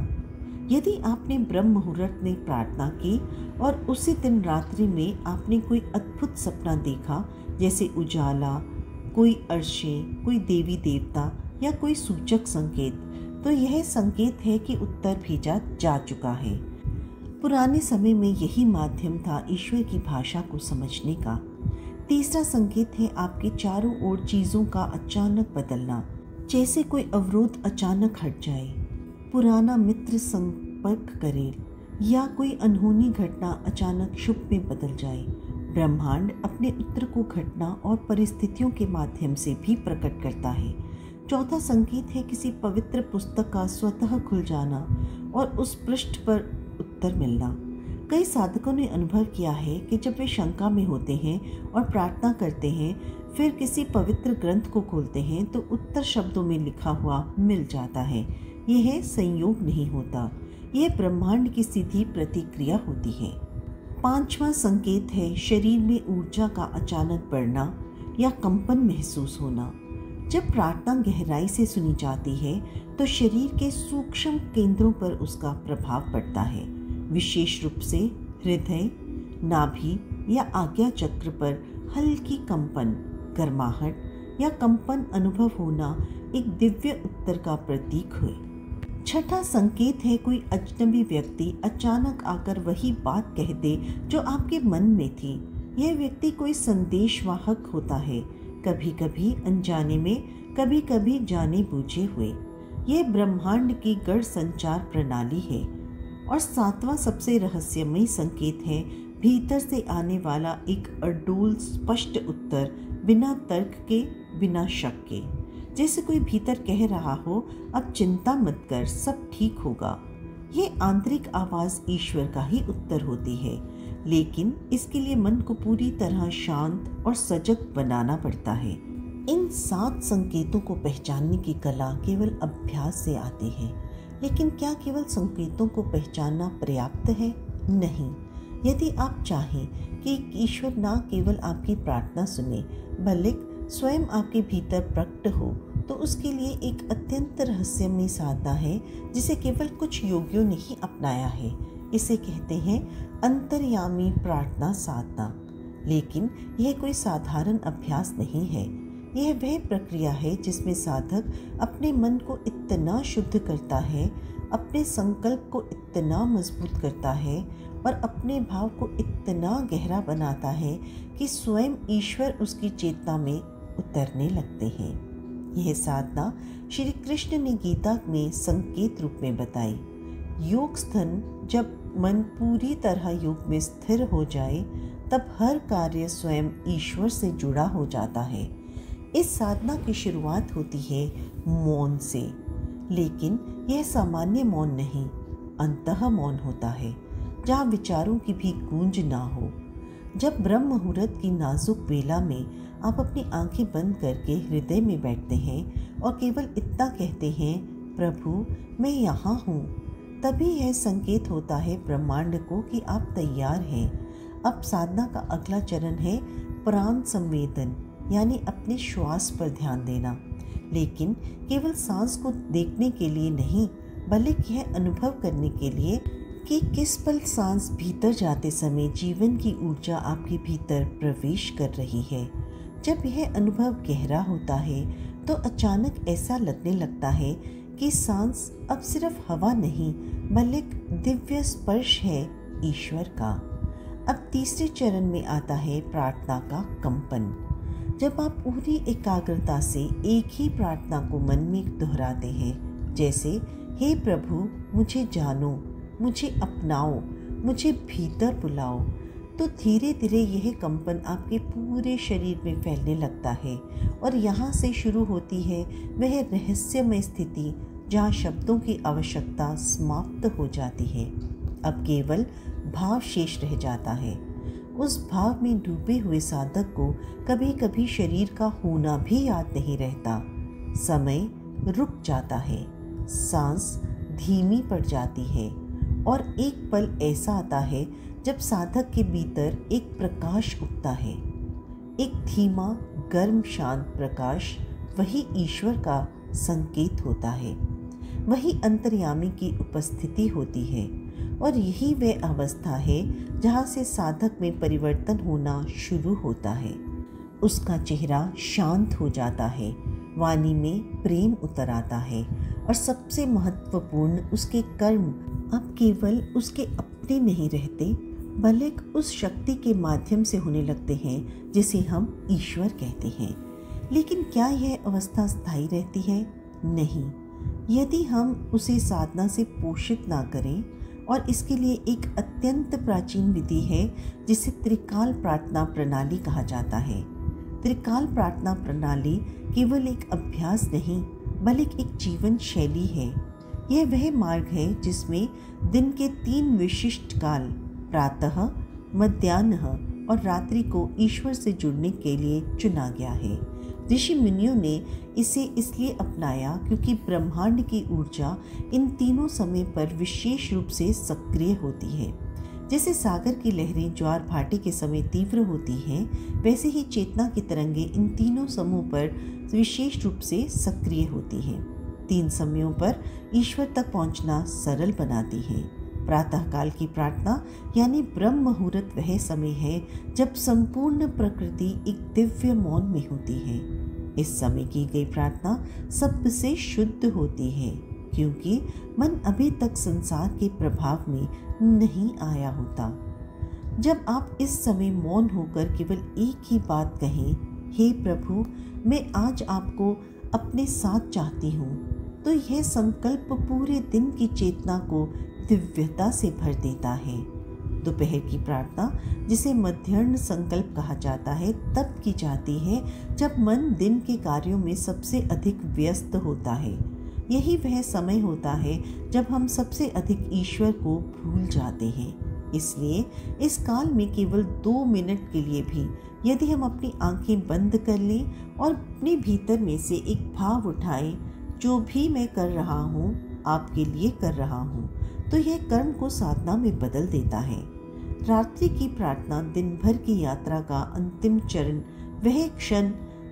यदि आपने ब्रह्म मुहूर्त में प्रार्थना की और उसी दिन रात्रि में आपने कोई अद्भुत सपना देखा, जैसे उजाला, कोई अर्शे, कोई देवी देवता या कोई सूचक संकेत, तो यह संकेत है कि उत्तर भेजा जा चुका है। पुराने समय में यही माध्यम था ईश्वर की भाषा को समझने का। तीसरा संकेत है आपके चारों ओर चीज़ों का अचानक बदलना, जैसे कोई अवरोध अचानक हट जाए, पुराना मित्र संपर्क करे या कोई अनहोनी घटना अचानक शुभ में बदल जाए। ब्रह्मांड अपने उत्तर को घटना और परिस्थितियों के माध्यम से भी प्रकट करता है। चौथा संकेत है किसी पवित्र पुस्तक का स्वतः खुल जाना और उस पृष्ठ पर उत्तर मिलना। कई साधकों ने अनुभव किया है कि जब वे शंका में होते हैं और प्रार्थना करते हैं, फिर किसी पवित्र ग्रंथ को खोलते हैं तो उत्तर शब्दों में लिखा हुआ मिल जाता है। यह संयोग नहीं होता, यह ब्रह्मांड की सीधी प्रतिक्रिया होती है। 5वां संकेत है शरीर में ऊर्जा का अचानक बढ़ना या कंपन महसूस होना। जब प्रार्थना गहराई से सुनी जाती है तो शरीर के सूक्ष्म केंद्रों पर उसका प्रभाव पड़ता है। विशेष रूप से हृदय, नाभि या आज्ञा चक्र पर हल्की कंपन, गर्माहट या कंपन अनुभव होना एक दिव्य उत्तर का प्रतीक है। छठा संकेत है कोई अजनबी व्यक्ति अचानक आकर वही बात कह दे जो आपके मन में थी। यह व्यक्ति कोई संदेशवाहक होता है, कभी कभी अनजाने में, कभी कभी जाने बूझे हुए। यह ब्रह्मांड की गढ़ संचार प्रणाली है। और 7वां सबसे रहस्यमयी संकेत है भीतर से आने वाला एक अडोल स्पष्ट उत्तर, बिना तर्क के, बिना शक के, जैसे कोई भीतर कह रहा हो अब चिंता मत कर, सब ठीक होगा। ये आंतरिक आवाज़ ईश्वर का ही उत्तर होती है, लेकिन इसके लिए मन को पूरी तरह शांत और सजग बनाना पड़ता है। इन 7 संकेतों को पहचानने की कला केवल अभ्यास से आती है। लेकिन क्या केवल संकेतों को पहचानना पर्याप्त है? नहीं। यदि आप चाहें कि ईश्वर न केवल आपकी प्रार्थना सुने, बल्कि स्वयं आपके भीतर प्रकट हो, तो उसके लिए एक अत्यंत रहस्यमयी साधना है जिसे केवल कुछ योगियों ने ही अपनाया है। इसे कहते हैं अंतर्यामी प्रार्थना साधना। लेकिन यह कोई साधारण अभ्यास नहीं है। यह वह प्रक्रिया है जिसमें साधक अपने मन को इतना शुद्ध करता है, अपने संकल्प को इतना मजबूत करता है और अपने भाव को इतना गहरा बनाता है कि स्वयं ईश्वर उसकी चेतना में उतरने लगते हैं। यह साधना श्री कृष्ण ने गीता में संकेत रूप में बताई। योग स्थन, जब मन पूरी तरह योग में स्थिर हो जाए, तब हर कार्य स्वयं ईश्वर से जुड़ा हो जाता है। इस साधना की शुरुआत होती है मौन से, लेकिन यह सामान्य मौन नहीं, अंतः मौन होता है। जहाँ विचारों की भी गूंज ना हो। जब ब्रह्म मुहूर्त की नाजुक बेला में आप अपनी आंखें बंद करके हृदय में बैठते हैं और केवल इतना कहते हैं, प्रभु मैं यहाँ हूँ, तभी यह संकेत होता है ब्रह्मांड को कि आप तैयार हैं। अब साधना का अगला चरण है प्राण संवेदन, यानी अपने श्वास पर ध्यान देना, लेकिन केवल सांस को देखने के लिए नहीं, बल्कि यह अनुभव करने के लिए कि किस पल सांस भीतर जाते समय जीवन की ऊर्जा आपके भीतर प्रवेश कर रही है। जब यह अनुभव गहरा होता है तो अचानक ऐसा लगने लगता है कि सांस अब सिर्फ हवा नहीं, बल्कि दिव्य स्पर्श है ईश्वर का। अब तीसरे चरण में आता है प्रार्थना का कंपन। जब आप पूरी एकाग्रता से एक ही प्रार्थना को मन में दोहराते हैं, जैसे हे प्रभु मुझे जानो, मुझे अपनाओ, मुझे भीतर बुलाओ, तो धीरे धीरे यह कंपन आपके पूरे शरीर में फैलने लगता है और यहाँ से शुरू होती है वह रहस्यमय स्थिति जहाँ शब्दों की आवश्यकता समाप्त हो जाती है। अब केवल भाव शेष रह जाता है। उस भाव में डूबे हुए साधक को कभी कभी शरीर का होना भी याद नहीं रहता। समय रुक जाता है, सांस धीमी पड़ जाती है और एक पल ऐसा आता है जब साधक के भीतर एक प्रकाश उगता है, एक धीमा गर्म शांत प्रकाश। वही ईश्वर का संकेत होता है, वही अंतर्यामी की उपस्थिति होती है और यही वह अवस्था है जहाँ से साधक में परिवर्तन होना शुरू होता है। उसका चेहरा शांत हो जाता है, वाणी में प्रेम उतर आता है और सबसे महत्वपूर्ण उसके कर्म अब केवल उसके अपने नहीं रहते, बल्कि उस शक्ति के माध्यम से होने लगते हैं जिसे हम ईश्वर कहते हैं। लेकिन क्या यह अवस्था स्थायी रहती है? नहीं, यदि हम उसे साधना से पोषित ना करें। और इसके लिए एक अत्यंत प्राचीन विधि है जिसे त्रिकाल प्रार्थना प्रणाली कहा जाता है। त्रिकाल प्रार्थना प्रणाली केवल एक अभ्यास नहीं, बल्कि एक जीवन शैली है। यह वह मार्ग है जिसमें दिन के 3 विशिष्ट काल, प्रातः, मध्याह्न और रात्रि को ईश्वर से जुड़ने के लिए चुना गया है। ऋषि मुनियों ने इसे इसलिए अपनाया क्योंकि ब्रह्मांड की ऊर्जा इन तीनों समय पर विशेष रूप से सक्रिय होती है। जैसे सागर की लहरें ज्वार भाटे के समय तीव्र होती हैं, वैसे ही चेतना की तरंगें इन तीनों समूह पर विशेष रूप से सक्रिय होती हैं। 3 समयों पर ईश्वर तक पहुंचना सरल बनाती है। प्रातःकाल की प्रार्थना यानी ब्रह्म मुहूर्त वह समय है जब संपूर्ण प्रकृति एक दिव्य मौन में होती है। इस समय की गई प्रार्थना सबसे शुद्ध होती है क्योंकि मन अभी तक संसार के प्रभाव में नहीं आया होता। जब आप इस समय मौन होकर केवल एक ही बात कहें, हे प्रभु मैं आज आपको अपने साथ चाहती हूँ, तो यह संकल्प पूरे दिन की चेतना को दिव्यता से भर देता है। दोपहर की प्रार्थना, जिसे मध्याह्न संकल्प कहा जाता है, तब की जाती है जब मन दिन के कार्यों में सबसे अधिक व्यस्त होता है। यही वह समय होता है जब हम सबसे अधिक ईश्वर को भूल जाते हैं। इसलिए इस काल में केवल 2 मिनट के लिए भी यदि हम अपनी आंखें बंद कर लें और अपने भीतर में से एक भाव उठाएं, जो भी मैं कर रहा हूँ आपके लिए कर रहा हूँ, तो यह कर्म को साधना में बदल देता है। रात्रि की प्रार्थना दिन भर की यात्रा का अंतिम चरण, वह क्षण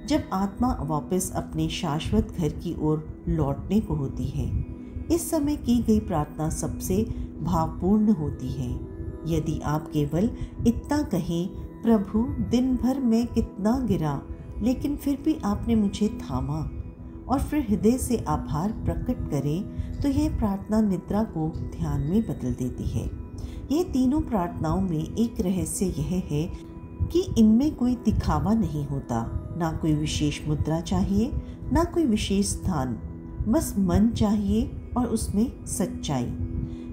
जब आत्मा वापस अपने शाश्वत घर की ओर लौटने को होती है। इस समय की गई प्रार्थना सबसे भावपूर्ण होती है। यदि आप केवल इतना कहें, प्रभु दिन भर मैं कितना गिरा, लेकिन फिर भी आपने मुझे थामा, और फिर हृदय से आभार प्रकट करें, तो यह प्रार्थना निद्रा को ध्यान में बदल देती है। ये तीनों प्रार्थनाओं में एक रहस्य यह है कि इनमें कोई दिखावा नहीं होता, ना कोई विशेष मुद्रा चाहिए, ना कोई विशेष स्थान, बस मन चाहिए और उसमें सच्चाई।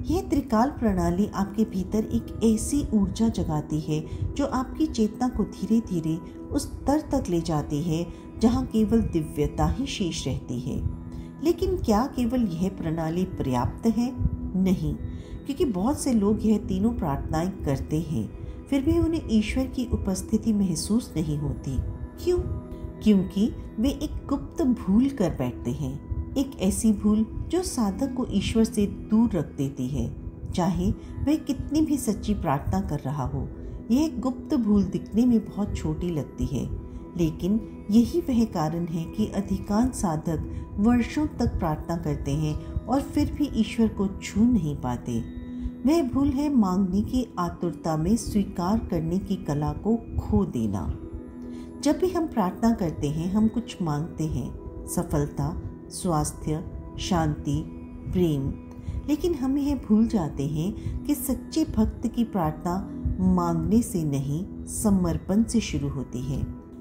यह त्रिकाल प्रणाली आपके भीतर एक ऐसी ऊर्जा जगाती है जो आपकी चेतना को धीरे धीरे उस स्तर तक ले जाती है जहाँ केवल दिव्यता ही शेष रहती है। लेकिन क्या केवल यह प्रणाली पर्याप्त है? नहीं, क्योंकि बहुत से लोग यह तीनों प्रार्थनाएं करते हैं, फिर भी उन्हें ईश्वर की उपस्थिति महसूस नहीं होती। क्यों? क्योंकि वे एक गुप्त भूल कर बैठते हैं, एक ऐसी भूल जो साधक को ईश्वर से दूर रख देती है, चाहे वह कितनी भी सच्ची प्रार्थना कर रहा हो। यह गुप्त भूल दिखने में बहुत छोटी लगती है, लेकिन यही वह कारण है कि अधिकांश साधक वर्षों तक प्रार्थना करते हैं और फिर भी ईश्वर को छू नहीं पाते। वह भूल है मांगने की आतुरता में स्वीकार करने की कला को खो देना। जब भी हम प्रार्थना करते हैं, हम कुछ मांगते हैं, सफलता, स्वास्थ्य, शांति, प्रेम, लेकिन हम यह भूल जाते हैं कि सच्चे भक्त की प्रार्थना मांगने से नहीं, समर्पण से शुरू होती है।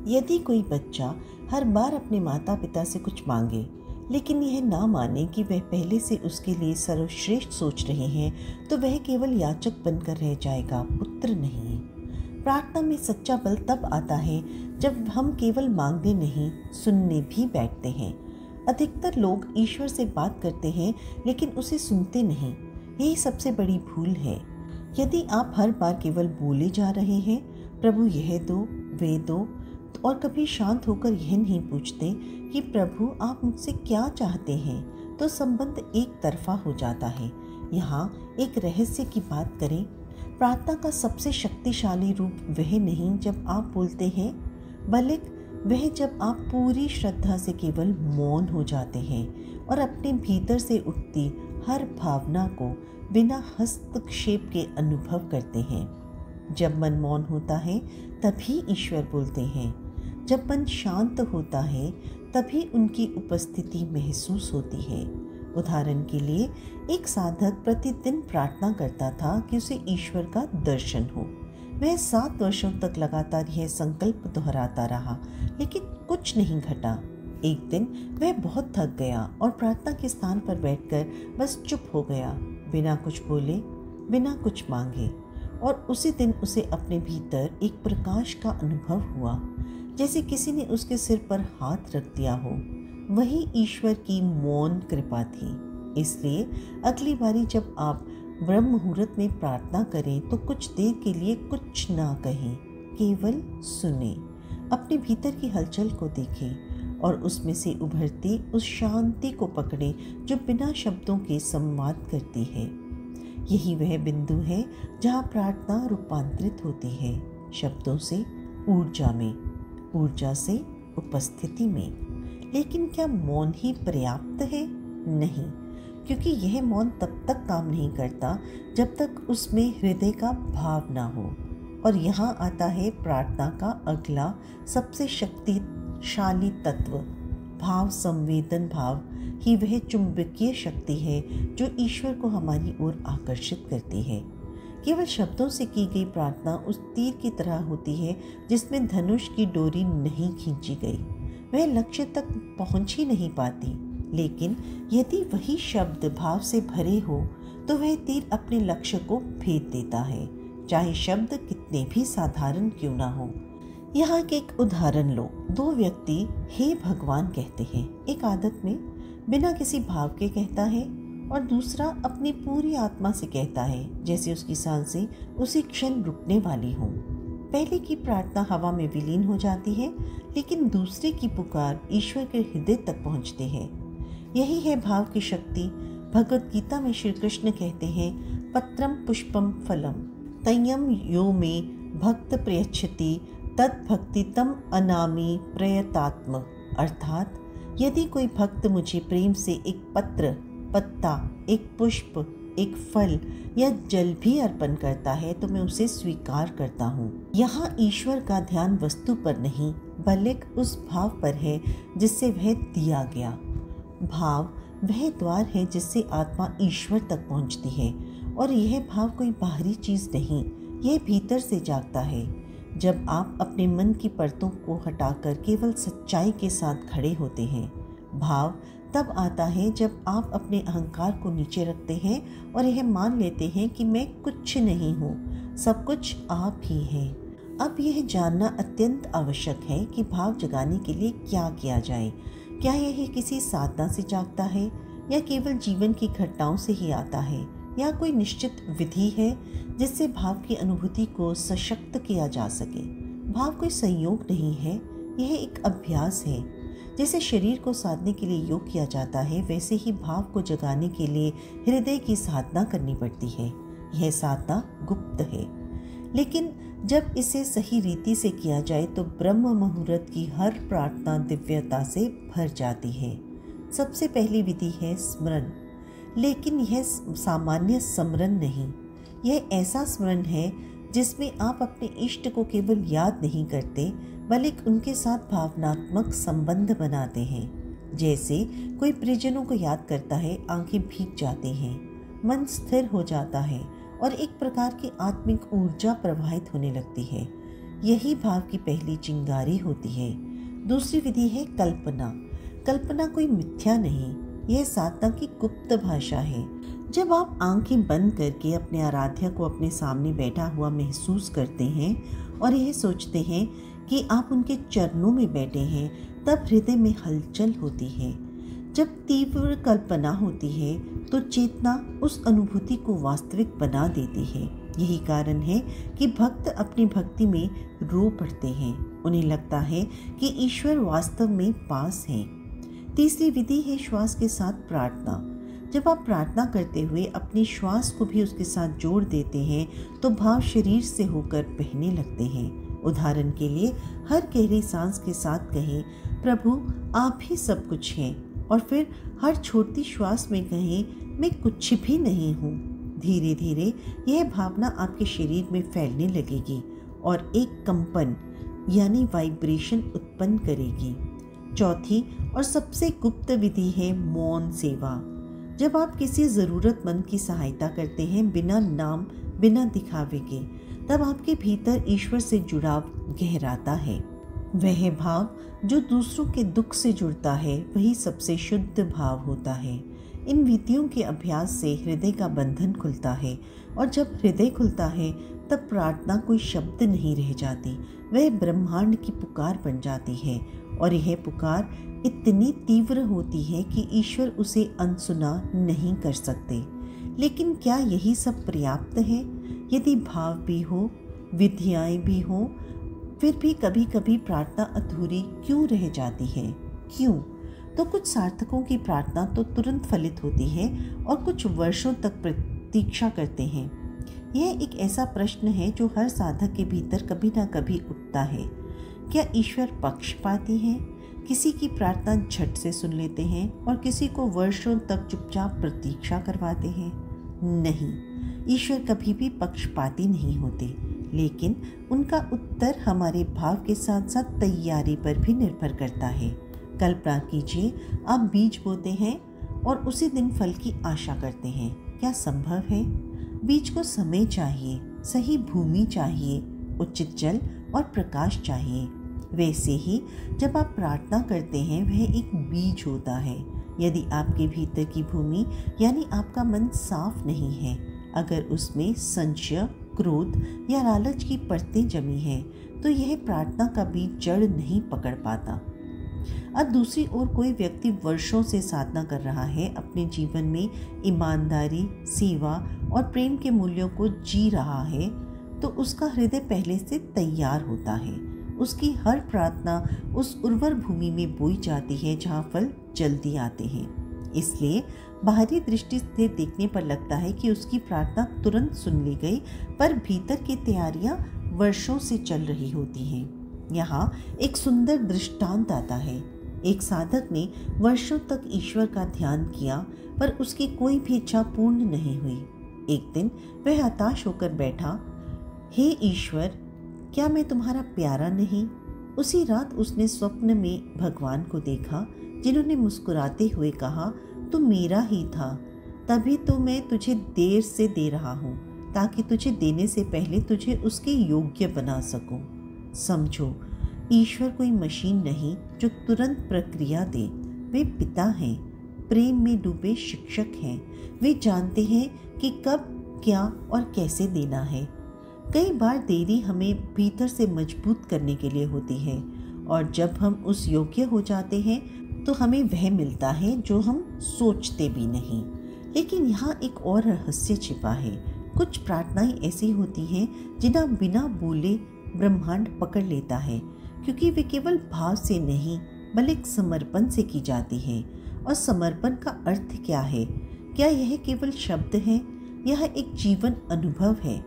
यदि कोई बच्चा हर बार अपने माता पिता से कुछ मांगे, लेकिन यह ना माने कि वह पहले से उसके लिए सर्वश्रेष्ठ सोच रहे हैं, तो वह केवल याचक बनकर रह जाएगा, पुत्र नहीं। प्रार्थना में सच्चा बल तब आता है जब हम केवल मांगने नहीं, सुनने भी बैठते हैं। अधिकतर लोग ईश्वर से बात करते हैं लेकिन उसे सुनते नहीं। यही सबसे बड़ी भूल है। यदि आप हर बार केवल बोले जा रहे हैं, प्रभु यह दो, वे दो, और कभी शांत होकर यह नहीं पूछते कि प्रभु आप मुझसे क्या चाहते हैं, तो संबंध एक तरफा हो जाता है। यहाँ एक रहस्य की बात करें। प्रार्थना का सबसे शक्तिशाली रूप वह नहीं जब आप बोलते हैं, बल्कि वह जब आप पूरी श्रद्धा से केवल मौन हो जाते हैं और अपने भीतर से उठती हर भावना को बिना हस्तक्षेप के अनुभव करते हैं। जब मन मौन होता है तभी ईश्वर बोलते हैं। जब मन शांत होता है तभी उनकी उपस्थिति महसूस होती है। उदाहरण के लिए, एक साधक प्रतिदिन प्रार्थना करता था कि उसे ईश्वर का दर्शन हो। वह 7 वर्षों तक लगातार यह संकल्प दोहराता रहा, लेकिन कुछ नहीं घटा। एक दिन वह बहुत थक गया और प्रार्थना के स्थान पर बैठकर बस चुप हो गया, बिना कुछ बोले, बिना कुछ मांगे। और उसी दिन उसे अपने भीतर एक प्रकाश का अनुभव हुआ, जैसे किसी ने उसके सिर पर हाथ रख दिया हो। वही ईश्वर की मौन कृपा थी। इसलिए अगली बारी जब आप ब्रह्म मुहूर्त में प्रार्थना करें तो कुछ देर के लिए कुछ ना कहें, केवल सुने, अपने भीतर की हलचल को देखें और उसमें से उभरती उस शांति को पकड़ें जो बिना शब्दों के संवाद करती है। यही वह बिंदु है जहाँ प्रार्थना रूपांतरित होती है, शब्दों से ऊर्जा में, ऊर्जा से उपस्थिति में। लेकिन क्या मौन ही पर्याप्त है? नहीं, क्योंकि यह मौन तब तक काम नहीं करता जब तक उसमें हृदय का भाव ना हो। और यहाँ आता है प्रार्थना का अगला सबसे शक्तिशाली तत्व, भाव संवेदन भाव ही वह चुंबकीय शक्ति है जो ईश्वर को हमारी ओर आकर्षित करती है। केवल शब्दों से की गई प्रार्थना उस तीर की तरह होती है जिसमें धनुष की डोरी नहीं खींची गई। वह लक्ष्य तक पहुंच ही नहीं पाती। लेकिन यदि वही शब्द भाव से भरे हो तो वह तीर अपने लक्ष्य को भेद देता है, चाहे शब्द कितने भी साधारण क्यों ना हो। यहाँ के एक उदाहरण लो। 2 व्यक्ति हे भगवान कहते हैं। एक आदत में बिना किसी भाव के कहता है और दूसरा अपनी पूरी आत्मा से कहता है, जैसे उसकी सांसें उसी क्षण रुकने वाली हों। पहले की प्रार्थना हवा में विलीन हो जाती है, लेकिन दूसरे की पुकार ईश्वर के हृदय तक पहुँचती है। यही है भाव की शक्ति। भगवत गीता में श्री कृष्ण कहते हैं, पत्रम पुष्पम फलम तय्यम यो मे भक्त प्रयच्छति तद भक्ति तम अनामी प्रयतात्म। अर्थात यदि कोई भक्त मुझे प्रेम से एक पत्र, पत्ता, एक पुष्प, एक फल या जल भी अर्पण करता है तो मैं उसे स्वीकार करता हूँ। यहाँ ईश्वर का ध्यान वस्तु पर नहीं, बल्कि उस भाव पर है जिससे वह दिया गया। भाव वह द्वार है जिससे आत्मा ईश्वर तक पहुँचती है, और यह भाव कोई बाहरी चीज़ नहीं, यह भीतर से जागता है। जब आप अपने मन की परतों को हटाकर केवल सच्चाई के साथ खड़े होते हैं। भाव तब आता है जब आप अपने अहंकार को नीचे रखते हैं और यह मान लेते हैं कि मैं कुछ नहीं हूँ, सब कुछ आप ही हैं। अब यह जानना अत्यंत आवश्यक है कि भाव जगाने के लिए क्या किया जाए। क्या यह किसी साधना से जागता है या केवल जीवन की घटनाओं से ही आता है? या कोई निश्चित विधि है जिससे भाव की अनुभूति को सशक्त किया जा सके। भाव कोई संयोग नहीं है, यह एक अभ्यास है। जैसे शरीर को साधने के लिए योग किया जाता है, वैसे ही भाव को जगाने के लिए हृदय की साधना करनी पड़ती है। यह साधना गुप्त है, लेकिन जब इसे सही रीति से किया जाए तो ब्रह्म मुहूर्त की हर प्रार्थना दिव्यता से भर जाती है। सबसे पहली विधि है स्मरण, लेकिन यह सामान्य स्मरण नहीं, यह ऐसा स्मरण है जिसमें आप अपने इष्ट को केवल याद नहीं करते, बल्कि उनके साथ भावनात्मक संबंध बनाते हैं। जैसे कोई परिजनों को याद करता है, आंखें भीग जाती हैं, मन स्थिर हो जाता है और एक प्रकार की आत्मिक ऊर्जा प्रवाहित होने लगती है। यही भाव की पहली चिंगारी होती है। दूसरी विधि है कल्पना। कल्पना कोई मिथ्या नहीं, यह साधना की गुप्त भाषा है। जब आप आंखें बंद करके अपने आराध्य को अपने सामने बैठा हुआ महसूस करते हैं और यह सोचते हैं कि आप उनके चरणों में बैठे हैं, तब हृदय में हलचल होती है। जब तीव्र कल्पना होती है तो चेतना उस अनुभूति को वास्तविक बना देती है। यही कारण है कि भक्त अपनी भक्ति में रो पड़ते हैं। उन्हें लगता है कि ईश्वर वास्तव में पास है। तीसरी विधि है श्वास के साथ प्रार्थना। जब आप प्रार्थना करते हुए अपनी श्वास को भी उसके साथ जोड़ देते हैं तो भाव शरीर से होकर बहने लगते हैं। उदाहरण के लिए हर गहरी सांस के साथ कहें, प्रभु आप ही सब कुछ हैं, और फिर हर छोटी श्वास में कहें, मैं कुछ भी नहीं हूँ। धीरे धीरे यह भावना आपके शरीर में फैलने लगेगी और एक कंपन यानी वाइब्रेशन उत्पन्न करेगी। चौथी और सबसे गुप्त विधि है मौन सेवा। जब आप किसी ज़रूरतमंद की सहायता करते हैं बिना नाम बिना दिखावे के, तब आपके भीतर ईश्वर से जुड़ाव गहराता है। वह भाव जो दूसरों के दुख से जुड़ता है वही सबसे शुद्ध भाव होता है। इन विधियों के अभ्यास से हृदय का बंधन खुलता है, और जब हृदय खुलता है तब प्रार्थना कोई शब्द नहीं रह जाती, वह ब्रह्मांड की पुकार बन जाती है। और यह पुकार इतनी तीव्र होती है कि ईश्वर उसे अनसुना नहीं कर सकते। लेकिन क्या यही सब पर्याप्त है? यदि भाव भी हो, विधियाएं भी हो, फिर भी कभी कभी प्रार्थना अधूरी क्यों रह जाती है? क्यों? तो कुछ सार्थकों की प्रार्थना तो तुरंत फलित होती है और कुछ वर्षों तक प्रतीक्षा करते हैं। यह एक ऐसा प्रश्न है जो हर साधक के भीतर कभी ना कभी उठता है। क्या ईश्वर पक्षपाती है? किसी की प्रार्थना झट से सुन लेते हैं और किसी को वर्षों तक चुपचाप प्रतीक्षा करवाते हैं? नहीं, ईश्वर कभी भी पक्षपाती नहीं होते, लेकिन उनका उत्तर हमारे भाव के साथ साथ तैयारी पर भी निर्भर करता है। कल्पना कीजिए, आप बीज बोते हैं और उसी दिन फल की आशा करते हैं। क्या संभव है? बीज को समय चाहिए, सही भूमि चाहिए, उचित जल और प्रकाश चाहिए। वैसे ही जब आप प्रार्थना करते हैं वह एक बीज होता है। यदि आपके भीतर की भूमि यानी आपका मन साफ नहीं है, अगर उसमें संशय, क्रोध या लालच की परतें जमी हैं, तो यह प्रार्थना का बीज जड़ नहीं पकड़ पाता। अब दूसरी ओर कोई व्यक्ति वर्षों से साधना कर रहा है, अपने जीवन में ईमानदारी, सेवा और प्रेम के मूल्यों को जी रहा है, तो उसका हृदय पहले से तैयार होता है। उसकी हर प्रार्थना उस उर्वर भूमि में बोई जाती है जहाँ फल जल्दी आते हैं। इसलिए बाहरी दृष्टि से देखने पर लगता है कि उसकी प्रार्थना तुरंत सुन ली गई, पर भीतर की तैयारियां वर्षों से चल रही होती हैं। यहाँ एक सुंदर दृष्टांत आता है। एक साधक ने वर्षों तक ईश्वर का ध्यान किया, पर उसकी कोई भी इच्छा पूर्ण नहीं हुई। एक दिन वह हताश होकर बैठा, हे ईश्वर, क्या मैं तुम्हारा प्यारा नहीं? उसी रात उसने स्वप्न में भगवान को देखा, जिन्होंने मुस्कुराते हुए कहा, तू मेरा ही था, तभी तो मैं तुझे देर से दे रहा हूँ, ताकि तुझे देने से पहले तुझे उसके योग्य बना सकूं। समझो, ईश्वर कोई मशीन नहीं जो तुरंत प्रक्रिया दे। वे पिता हैं, प्रेम में डूबे शिक्षक हैं। वे जानते हैं कि कब, क्या और कैसे देना है। कई बार देरी हमें भीतर से मजबूत करने के लिए होती है, और जब हम उस योग्य हो जाते हैं तो हमें वह मिलता है जो हम सोचते भी नहीं। लेकिन यहाँ एक और रहस्य छिपा है। कुछ प्रार्थनाएं ऐसी होती हैं जिन्हें बिना बोले ब्रह्मांड पकड़ लेता है, क्योंकि वे केवल भाव से नहीं बल्कि समर्पण से की जाती है। और समर्पण का अर्थ क्या है? क्या यह केवल शब्द है? यह एक जीवन अनुभव है।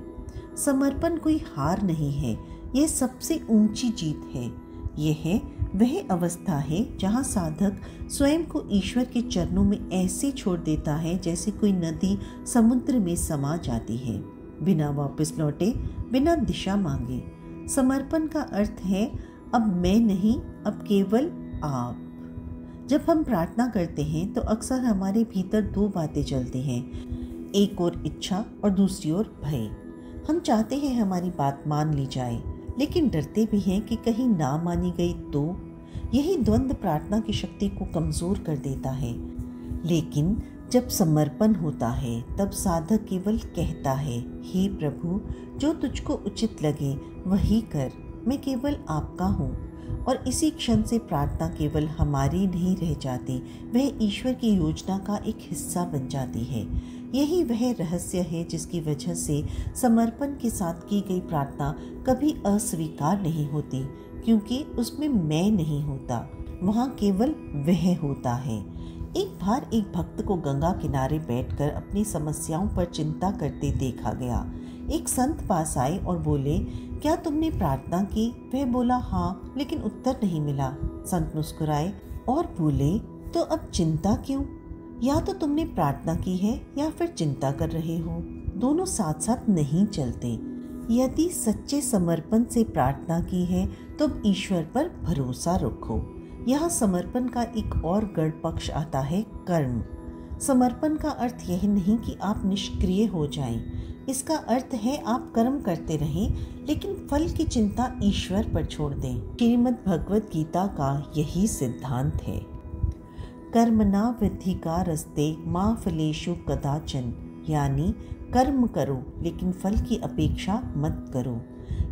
समर्पण कोई हार नहीं है, यह सबसे ऊंची जीत है। यह वह अवस्था है जहाँ साधक स्वयं को ईश्वर के चरणों में ऐसे छोड़ देता है जैसे कोई नदी समुद्र में समा जाती है, बिना वापस लौटे, बिना दिशा मांगे। समर्पण का अर्थ है अब मैं नहीं, अब केवल आप। जब हम प्रार्थना करते हैं तो अक्सर हमारे भीतर दो बातें चलती हैं, एक और इच्छा और दूसरी ओर भय। हम चाहते हैं हमारी बात मान ली जाए, लेकिन डरते भी हैं कि कहीं ना मानी गई तो। यही द्वंद्व प्रार्थना की शक्ति को कमजोर कर देता है। लेकिन जब समर्पण होता है तब साधक केवल कहता है, हे प्रभु, जो तुझको उचित लगे वही कर, मैं केवल आपका हूँ। और इसी क्षण से प्रार्थना केवल हमारी नहीं रह जाती, वह ईश्वर की योजना का एक हिस्सा बन जाती है। यही वह रहस्य है जिसकी वजह से समर्पण के साथ की गई प्रार्थना कभी अस्वीकार नहीं होती, क्योंकि उसमें मैं नहीं होता, वहाँ केवल वह होता है। एक बार एक भक्त को गंगा किनारे बैठकर अपनी समस्याओं पर चिंता करते देखा गया। एक संत पास आए और बोले, क्या तुमने प्रार्थना की? वह बोला, हाँ, लेकिन उत्तर नहीं मिला। संत मुस्कुराए और बोले, तो अब चिंता क्यों? या तो तुमने प्रार्थना की है या फिर चिंता कर रहे हो, दोनों साथ साथ नहीं चलते। यदि सच्चे समर्पण से प्रार्थना की है तो अब ईश्वर पर भरोसा रखो। यह समर्पण का एक और गढ़ पक्ष आता है, कर्म। समर्पण का अर्थ यह नहीं कि आप निष्क्रिय हो जाएं, इसका अर्थ है आप कर्म करते रहें, लेकिन फल की चिंता ईश्वर पर छोड़ दें। श्रीमद् भगवद गीता का यही सिद्धांत है। कर्मणा वृद्धिकारस्ते मा फलेषु कदाचन, यानी कर्म करो लेकिन फल की अपेक्षा मत करो।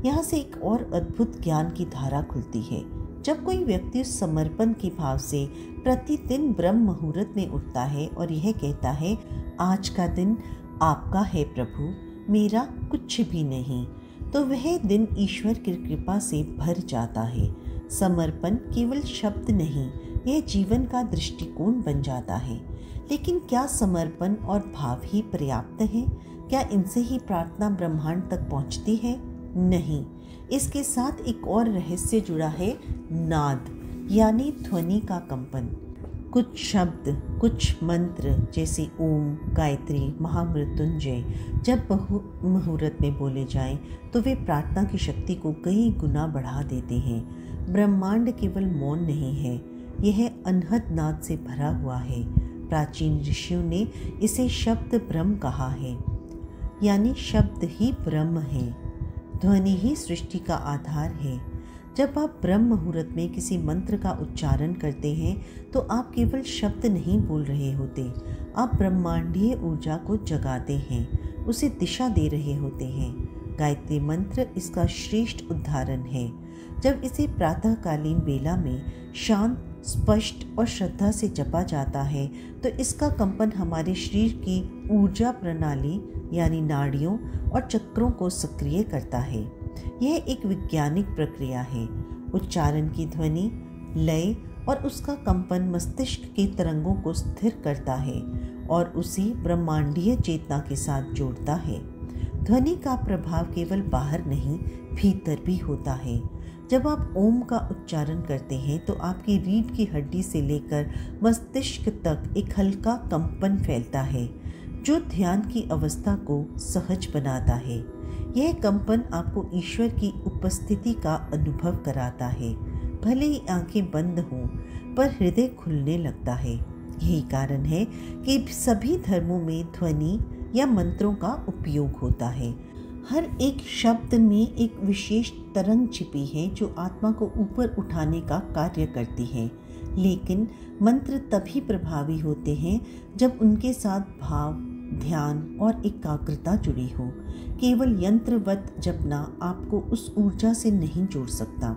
यहाँ से एक और अद्भुत ज्ञान की धारा खुलती है। जब कोई व्यक्ति समर्पण के भाव से प्रतिदिन ब्रह्म मुहूर्त में उठता है और यह कहता है, आज का दिन आपका है प्रभु, मेरा कुछ भी नहीं, तो वह दिन ईश्वर की कृपा से भर जाता है। समर्पण केवल शब्द नहीं, यह जीवन का दृष्टिकोण बन जाता है। लेकिन क्या समर्पण और भाव ही पर्याप्त है? क्या इनसे ही प्रार्थना ब्रह्मांड तक पहुंचती है? नहीं, इसके साथ एक और रहस्य जुड़ा है, नाद, यानी ध्वनि का कंपन। कुछ शब्द, कुछ मंत्र जैसे ओम, गायत्री, महामृत्युंजय जब मुहूर्त में बोले जाएं तो वे प्रार्थना की शक्ति को कई गुना बढ़ा देते हैं। ब्रह्मांड केवल मौन नहीं है, यह अनहद नाद से भरा हुआ है। प्राचीन ऋषियों ने इसे शब्द ब्रह्म कहा है, यानी शब्द ही ब्रह्म है। ध्वनि ही सृष्टि का आधार है। जब आप ब्रह्म मुहूर्त में किसी मंत्र का उच्चारण करते हैं तो आप केवल शब्द नहीं बोल रहे होते, आप ब्रह्मांडीय ऊर्जा को जगाते हैं, उसे दिशा दे रहे होते हैं। गायत्री मंत्र इसका श्रेष्ठ उदाहरण है। जब इसे प्रातःकालीन बेला में शांत, स्पष्ट और श्रद्धा से जपा जाता है तो इसका कंपन हमारे शरीर की ऊर्जा प्रणाली यानी नाड़ियों और चक्रों को सक्रिय करता है। यह एक वैज्ञानिक प्रक्रिया है। उच्चारण की ध्वनि, लय और उसका कंपन मस्तिष्क के तरंगों को स्थिर करता है और उसे ब्रह्मांडीय चेतना के साथ जोड़ता है। ध्वनि का प्रभाव केवल बाहर नहीं, भीतर भी होता है। जब आप ओम का उच्चारण करते हैं तो आपकी रीढ़ की हड्डी से लेकर मस्तिष्क तक एक हल्का कंपन फैलता है, जो ध्यान की अवस्था को सहज बनाता है। यह कंपन आपको ईश्वर की उपस्थिति का अनुभव कराता है। भले ही आंखें बंद हों, पर हृदय खुलने लगता है। यही कारण है कि सभी धर्मों में ध्वनि या मंत्रों का उपयोग होता है। हर एक शब्द में एक विशेष तरंग छिपी है जो आत्मा को ऊपर उठाने का कार्य करती है। लेकिन मंत्र तभी प्रभावी होते हैं जब उनके साथ भाव, ध्यान और एकाग्रता जुड़ी हो। केवल यंत्रवत जपना आपको उस ऊर्जा से नहीं जोड़ सकता।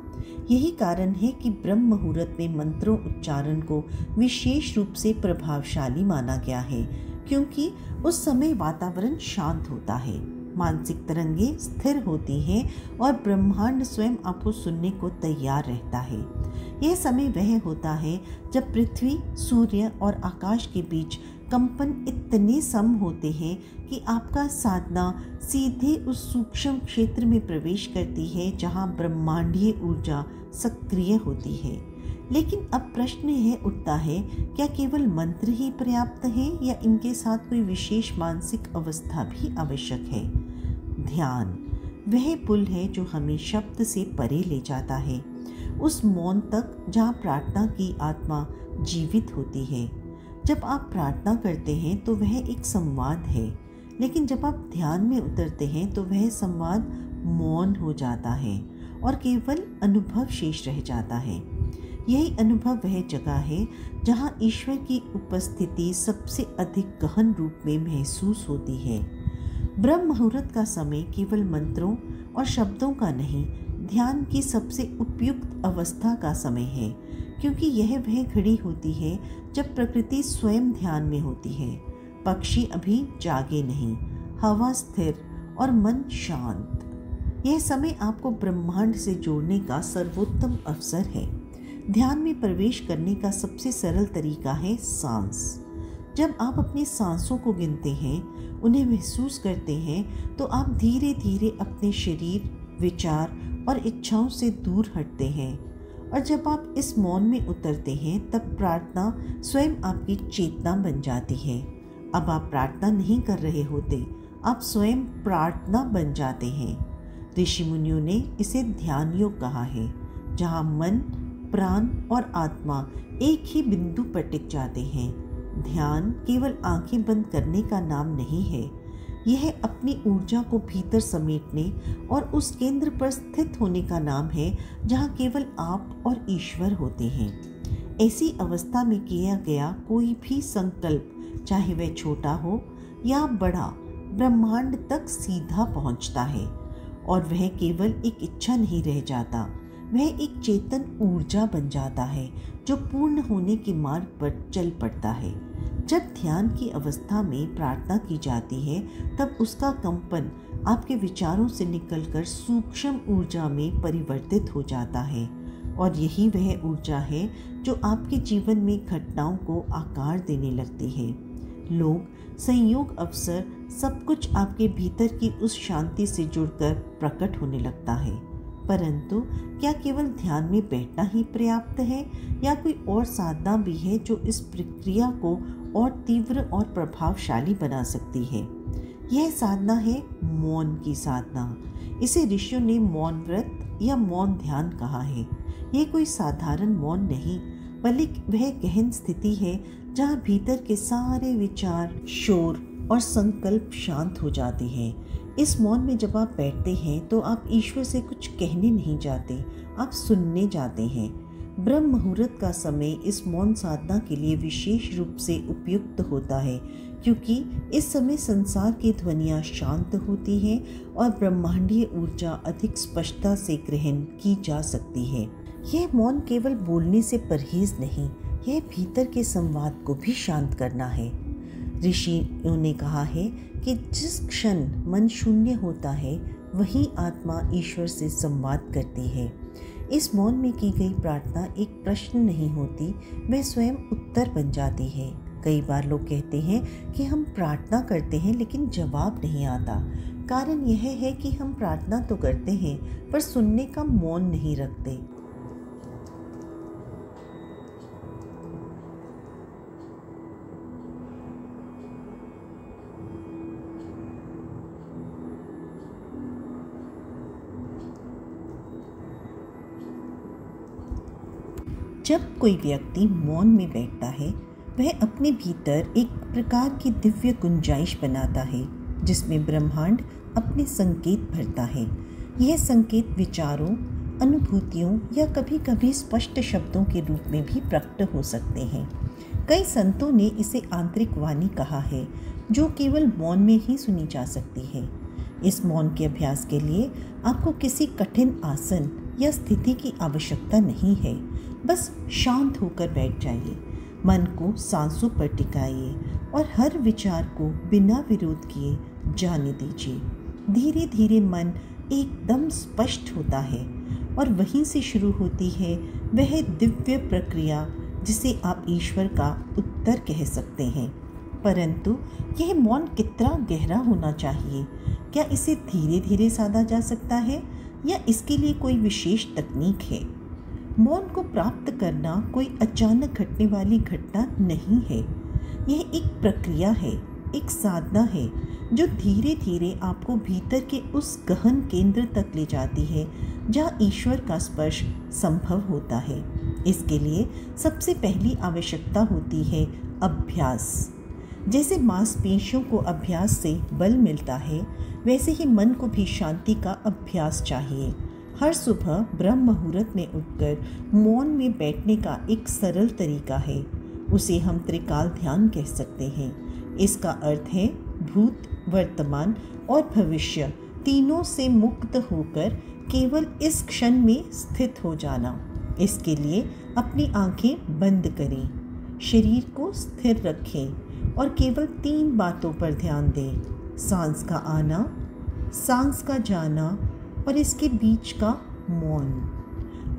यही कारण है कि ब्रह्म मुहूर्त में मंत्रों उच्चारण को विशेष रूप से प्रभावशाली माना गया है। क्योंकि उस समय वातावरण शांत होता है, मानसिक तरंगें स्थिर होती हैं और ब्रह्मांड स्वयं आपको सुनने को तैयार रहता है। यह समय वह होता है जब पृथ्वी, सूर्य और आकाश के बीच कंपन इतने सम होते हैं कि आपका साधना सीधे उस सूक्ष्म क्षेत्र में प्रवेश करती है जहां ब्रह्मांडीय ऊर्जा सक्रिय होती है। लेकिन अब प्रश्न यह उठता है, क्या केवल मंत्र ही पर्याप्त है या इनके साथ कोई विशेष मानसिक अवस्था भी आवश्यक है? ध्यान वह पुल है जो हमें शब्द से परे ले जाता है, उस मौन तक जहाँ प्रार्थना की आत्मा जीवित होती है। जब आप प्रार्थना करते हैं तो वह एक संवाद है, लेकिन जब आप ध्यान में उतरते हैं तो वह संवाद मौन हो जाता है और केवल अनुभव शेष रह जाता है। यही अनुभव वह जगह है जहाँ ईश्वर की उपस्थिति सबसे अधिक गहन रूप में महसूस होती है। ब्रह्म मुहूर्त का समय केवल मंत्रों और शब्दों का नहीं, ध्यान की सबसे उपयुक्त अवस्था का समय है, क्योंकि यह वह घड़ी होती है जब प्रकृति स्वयं ध्यान में होती है। पक्षी अभी जागे नहीं, हवा स्थिर और मन शांत। यह समय आपको ब्रह्मांड से जोड़ने का सर्वोत्तम अवसर है। ध्यान में प्रवेश करने का सबसे सरल तरीका है सांस। जब आप अपनी सांसों को गिनते हैं, उन्हें महसूस करते हैं, तो आप धीरे धीरे अपने शरीर, विचार और इच्छाओं से दूर हटते हैं। और जब आप इस मौन में उतरते हैं, तब प्रार्थना स्वयं आपकी चेतना बन जाती है। अब आप प्रार्थना नहीं कर रहे होते, आप स्वयं प्रार्थना बन जाते हैं। ऋषि मुनियों ने इसे ध्यान योग कहा है, जहाँ मन, प्राण और आत्मा एक ही बिंदु पर टिक जाते हैं। ध्यान केवल आंखें बंद करने का नाम नहीं है, यह अपनी ऊर्जा को भीतर समेटने और उस केंद्र पर स्थित होने का नाम है जहाँ केवल आप और ईश्वर होते हैं। ऐसी अवस्था में किया गया कोई भी संकल्प, चाहे वह छोटा हो या बड़ा, ब्रह्मांड तक सीधा पहुँचता है। और वह केवल एक इच्छा नहीं रह जाता, वह एक चेतन ऊर्जा बन जाता है जो पूर्ण होने के मार्ग पर चल पड़ता है। जब ध्यान की अवस्था में प्रार्थना की जाती है, तब उसका कंपन आपके विचारों से निकलकर सूक्ष्म ऊर्जा में परिवर्तित हो जाता है। और यही वह ऊर्जा है जो आपके जीवन में घटनाओं को आकार देने लगती है। लोग, संयोग, अवसर, सब कुछ आपके भीतर की उस शांति से जुड़कर प्रकट होने लगता है। परंतु क्या केवल ध्यान में बैठना ही पर्याप्त है या कोई और साधना भी है जो इस प्रक्रिया को और तीव्र और प्रभावशाली बना सकती है? यह साधना है मौन की साधना। इसे ऋषियों ने मौन व्रत या मौन ध्यान कहा है। यह कोई साधारण मौन नहीं, बल्कि वह गहन स्थिति है जहाँ भीतर के सारे विचार, शोर और संकल्प शांत हो जाते हैं। इस मौन में जब आप बैठते हैं तो आप ईश्वर से कुछ कहने नहीं जाते, आप सुनने जाते हैं। ब्रह्म मुहूर्त का समय इस मौन साधना के लिए विशेष रूप से उपयुक्त होता है, क्योंकि इस समय संसार की ध्वनियाँ शांत होती हैं और ब्रह्मांडीय ऊर्जा अधिक स्पष्टता से ग्रहण की जा सकती है। यह मौन केवल बोलने से परहेज नहीं, यह भीतर के संवाद को भी शांत करना है। ऋषियों ने कहा है कि जिस क्षण मन शून्य होता है, वही आत्मा ईश्वर से संवाद करती है। इस मौन में की गई प्रार्थना एक प्रश्न नहीं होती, वह स्वयं उत्तर बन जाती है। कई बार लोग कहते हैं कि हम प्रार्थना करते हैं लेकिन जवाब नहीं आता। कारण यह है कि हम प्रार्थना तो करते हैं पर सुनने का मौन नहीं रखते। जब कोई व्यक्ति मौन में बैठता है, वह अपने भीतर एक प्रकार की दिव्य गुंजाइश बनाता है जिसमें ब्रह्मांड अपने संकेत भरता है। यह संकेत विचारों, अनुभूतियों या कभी कभी स्पष्ट शब्दों के रूप में भी प्रकट हो सकते हैं। कई संतों ने इसे आंतरिक वाणी कहा है, जो केवल मौन में ही सुनी जा सकती है। इस मौन के अभ्यास के लिए आपको किसी कठिन आसन या स्थिति की आवश्यकता नहीं है, बस शांत होकर बैठ जाइए। मन को सांसों पर टिकाइए और हर विचार को बिना विरोध किए जाने दीजिए। धीरे धीरे मन एकदम स्पष्ट होता है और वहीं से शुरू होती है वह दिव्य प्रक्रिया जिसे आप ईश्वर का उत्तर कह सकते हैं। परंतु यह मौन कितना गहरा होना चाहिए? क्या इसे धीरे धीरे साधा जा सकता है या इसके लिए कोई विशेष तकनीक है? मौन को प्राप्त करना कोई अचानक घटने वाली घटना नहीं है। यह एक प्रक्रिया है, एक साधना है जो धीरे धीरे आपको भीतर के उस गहन केंद्र तक ले जाती है जहाँ ईश्वर का स्पर्श संभव होता है। इसके लिए सबसे पहली आवश्यकता होती है अभ्यास। जैसे मांसपेशियों को अभ्यास से बल मिलता है, वैसे ही मन को भी शांति का अभ्यास चाहिए। हर सुबह ब्रह्म मुहूर्त में उठकर मौन में बैठने का एक सरल तरीका है। उसे हम त्रिकाल ध्यान कह सकते हैं। इसका अर्थ है भूत, वर्तमान और भविष्य तीनों से मुक्त होकर केवल इस क्षण में स्थित हो जाना। इसके लिए अपनी आंखें बंद करें, शरीर को स्थिर रखें और केवल 3 बातों पर ध्यान दें: सांस का आना, सांस का जाना और इसके बीच का मौन।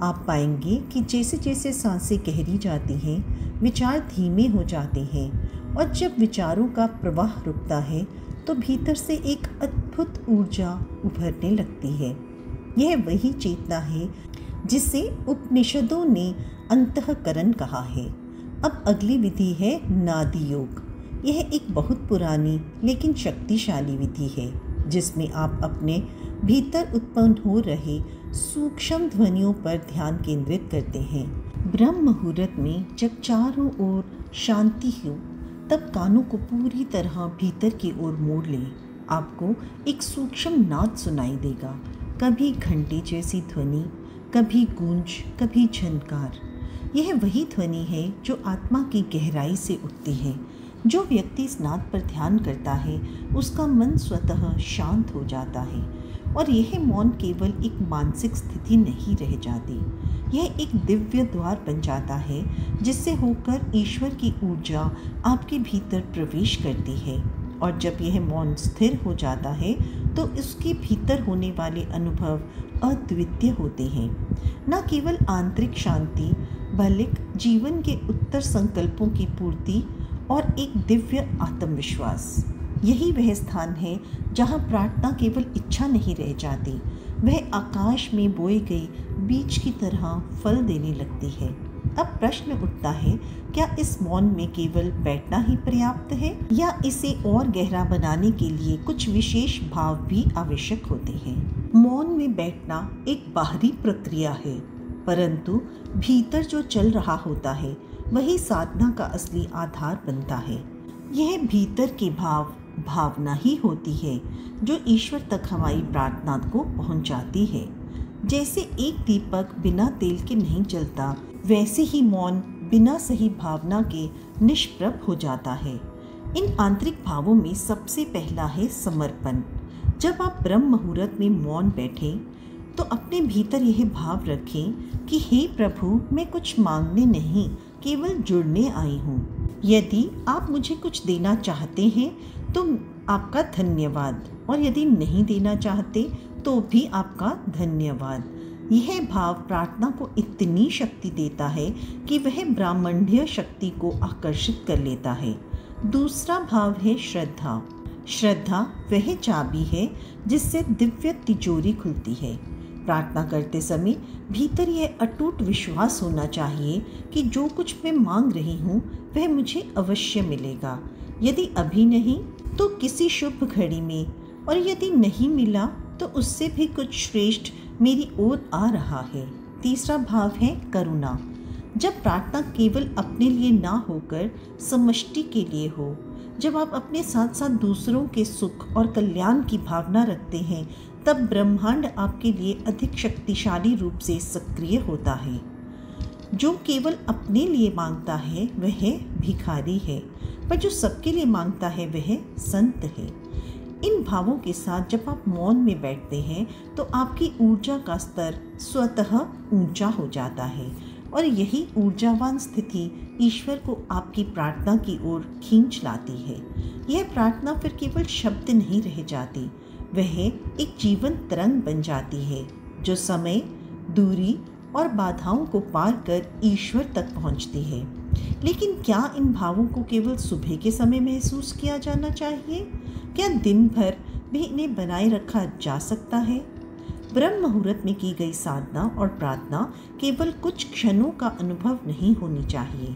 आप पाएंगे कि जैसे जैसे सांसें गहरी जाती हैं, विचार धीमे हो जाते हैं और जब विचारों का प्रवाह रुकता है तो भीतर से एक अद्भुत ऊर्जा उभरने लगती है। यह वही चेतना है जिसे उपनिषदों ने अंतःकरण कहा है। अब अगली विधि है नादी योग। यह एक बहुत पुरानी लेकिन शक्तिशाली विधि है जिसमें आप अपने भीतर उत्पन्न हो रहे सूक्ष्म ध्वनियों पर ध्यान केंद्रित करते हैं। ब्रह्म मुहूर्त में जब चारों ओर शांति हो तब कानों को पूरी तरह भीतर की ओर मोड़ लें। आपको एक सूक्ष्म नाद सुनाई देगा, कभी घंटे जैसी ध्वनि, कभी गूंज, कभी झनकार। यह वही ध्वनि है जो आत्मा की गहराई से उठती है। जो व्यक्ति इस नाद पर ध्यान करता है उसका मन स्वतः शांत हो जाता है और यह मौन केवल एक मानसिक स्थिति नहीं रह जाती, यह एक दिव्य द्वार बन जाता है जिससे होकर ईश्वर की ऊर्जा आपके भीतर प्रवेश करती है। और जब यह मौन स्थिर हो जाता है तो इसके भीतर होने वाले अनुभव अद्वितीय होते हैं। न केवल आंतरिक शांति बल्कि जीवन के उत्तर संकल्पों की पूर्ति और एक दिव्य आत्मविश्वास। यही वह स्थान है जहाँ प्रार्थना केवल इच्छा नहीं रह जाती, वह आकाश में बोए गए बीज की तरह फल देने लगती है। अब प्रश्न उठता है, क्या इस मौन में केवल बैठना ही पर्याप्त है या इसे और गहरा बनाने के लिए कुछ विशेष भाव भी आवश्यक होते हैं? मौन में बैठना एक बाहरी प्रक्रिया है, परंतु भीतर जो चल रहा होता है वही साधना का असली आधार बनता है। यह भीतर के भावना ही होती है जो ईश्वर तक हमारी प्रार्थना को पहुंचाती है। जैसे एक दीपक बिना तेल के नहीं जलता, वैसे ही मौन बिना सही भावना के निष्प्रभ हो जाता है। इन आंतरिक भावों में सबसे पहला है समर्पण। जब आप ब्रह्म मुहूर्त में मौन बैठें तो अपने भीतर यह भाव रखें कि हे प्रभु, मैं कुछ मांगने नहीं, केवल जुड़ने आई हूँ। यदि आप मुझे कुछ देना चाहते हैं तो आपका धन्यवाद, और यदि नहीं देना चाहते तो भी आपका धन्यवाद। यह भाव प्रार्थना को इतनी शक्ति देता है कि वह ब्रह्मांडीय शक्ति को आकर्षित कर लेता है। दूसरा भाव है श्रद्धा। श्रद्धा वह चाबी है जिससे दिव्य तिजोरी खुलती है। प्रार्थना करते समय भीतर यह अटूट विश्वास होना चाहिए कि जो कुछ मैं मांग रही हूँ वह मुझे अवश्य मिलेगा। यदि अभी नहीं तो किसी शुभ घड़ी में, और यदि नहीं मिला तो उससे भी कुछ श्रेष्ठ मेरी ओर आ रहा है। तीसरा भाव है करुणा। जब प्रार्थना केवल अपने लिए ना होकर समष्टि के लिए हो, जब आप अपने साथ साथ दूसरों के सुख और कल्याण की भावना रखते हैं, तब ब्रह्मांड आपके लिए अधिक शक्तिशाली रूप से सक्रिय होता है। जो केवल अपने लिए मांगता है वह भिखारी है, पर जो सबके लिए मांगता है वह संत है। इन भावों के साथ जब आप मौन में बैठते हैं तो आपकी ऊर्जा का स्तर स्वतः ऊंचा हो जाता है। और यही ऊर्जावान स्थिति ईश्वर को आपकी प्रार्थना की ओर खींच लाती है। यह प्रार्थना फिर केवल शब्द नहीं रह जाती, वह एक जीवन तरंग बन जाती है जो समय, दूरी और बाधाओं को पार कर ईश्वर तक पहुंचती है। लेकिन क्या इन भावों को केवल सुबह के समय महसूस किया जाना चाहिए? क्या दिन भर भी इन्हें बनाए रखा जा सकता है? ब्रह्म मुहूर्त में की गई साधना और प्रार्थना केवल कुछ क्षणों का अनुभव नहीं होनी चाहिए।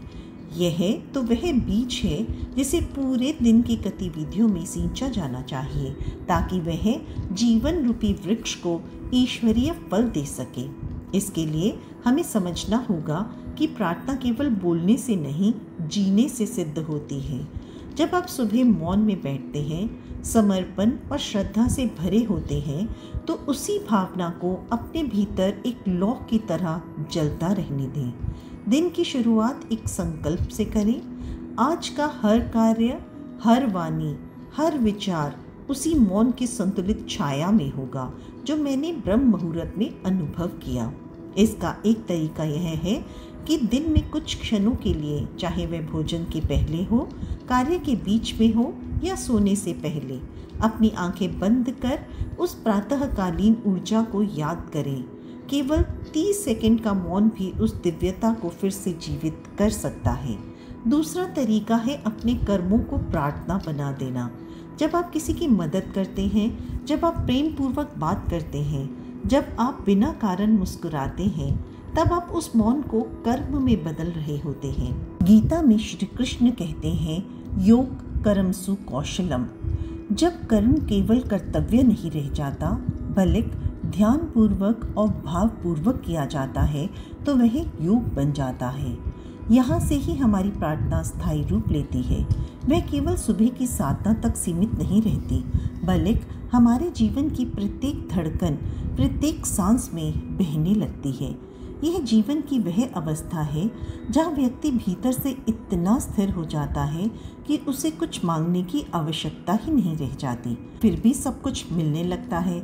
यह तो वह बीज है जिसे पूरे दिन की गतिविधियों में सींचा जाना चाहिए, ताकि वह जीवन रूपी वृक्ष को ईश्वरीय फल दे सके। इसके लिए हमें समझना होगा कि प्रार्थना केवल बोलने से नहीं, जीने से सिद्ध होती है। जब आप सुबह मौन में बैठते हैं, समर्पण और श्रद्धा से भरे होते हैं, तो उसी भावना को अपने भीतर एक लौ की तरह जलता रहने दें। दिन की शुरुआत एक संकल्प से करें। आज का हर कार्य, हर वाणी, हर विचार उसी मौन की संतुलित छाया में होगा जो मैंने ब्रह्म मुहूर्त में अनुभव किया। इसका एक तरीका यह है कि दिन में कुछ क्षणों के लिए, चाहे वह भोजन के पहले हो, कार्य के बीच में हो या सोने से पहले, अपनी आंखें बंद कर उस प्रातःकालीन ऊर्जा को याद करें। केवल 30 सेकंड का मौन भी उस दिव्यता को फिर से जीवित कर सकता है। दूसरा तरीका है अपने कर्मों को प्रार्थना बना देना। जब आप किसी की मदद करते हैं, जब आप प्रेम पूर्वक बात करते हैं, जब आप बिना कारण मुस्कुराते हैं, तब आप उस मौन को कर्म में बदल रहे होते हैं। गीता में श्री कृष्ण कहते हैं, योग कर्मसु कौशलम। जब कर्म केवल कर्तव्य नहीं रह जाता, बल्कि ध्यान पूर्वक और भाव पूर्वक किया जाता है, तो वह योग बन जाता है। यहाँ से ही हमारी प्रार्थना स्थायी रूप लेती है। वह केवल सुबह की साधना तक सीमित नहीं रहती, बल्कि हमारे जीवन की प्रत्येक धड़कन, प्रत्येक सांस में बहने लगती है। यह जीवन की वह अवस्था है जहाँ व्यक्ति भीतर से इतना स्थिर हो जाता है कि उसे कुछ मांगने की आवश्यकता ही नहीं रह जाती, फिर भी सब कुछ मिलने लगता है।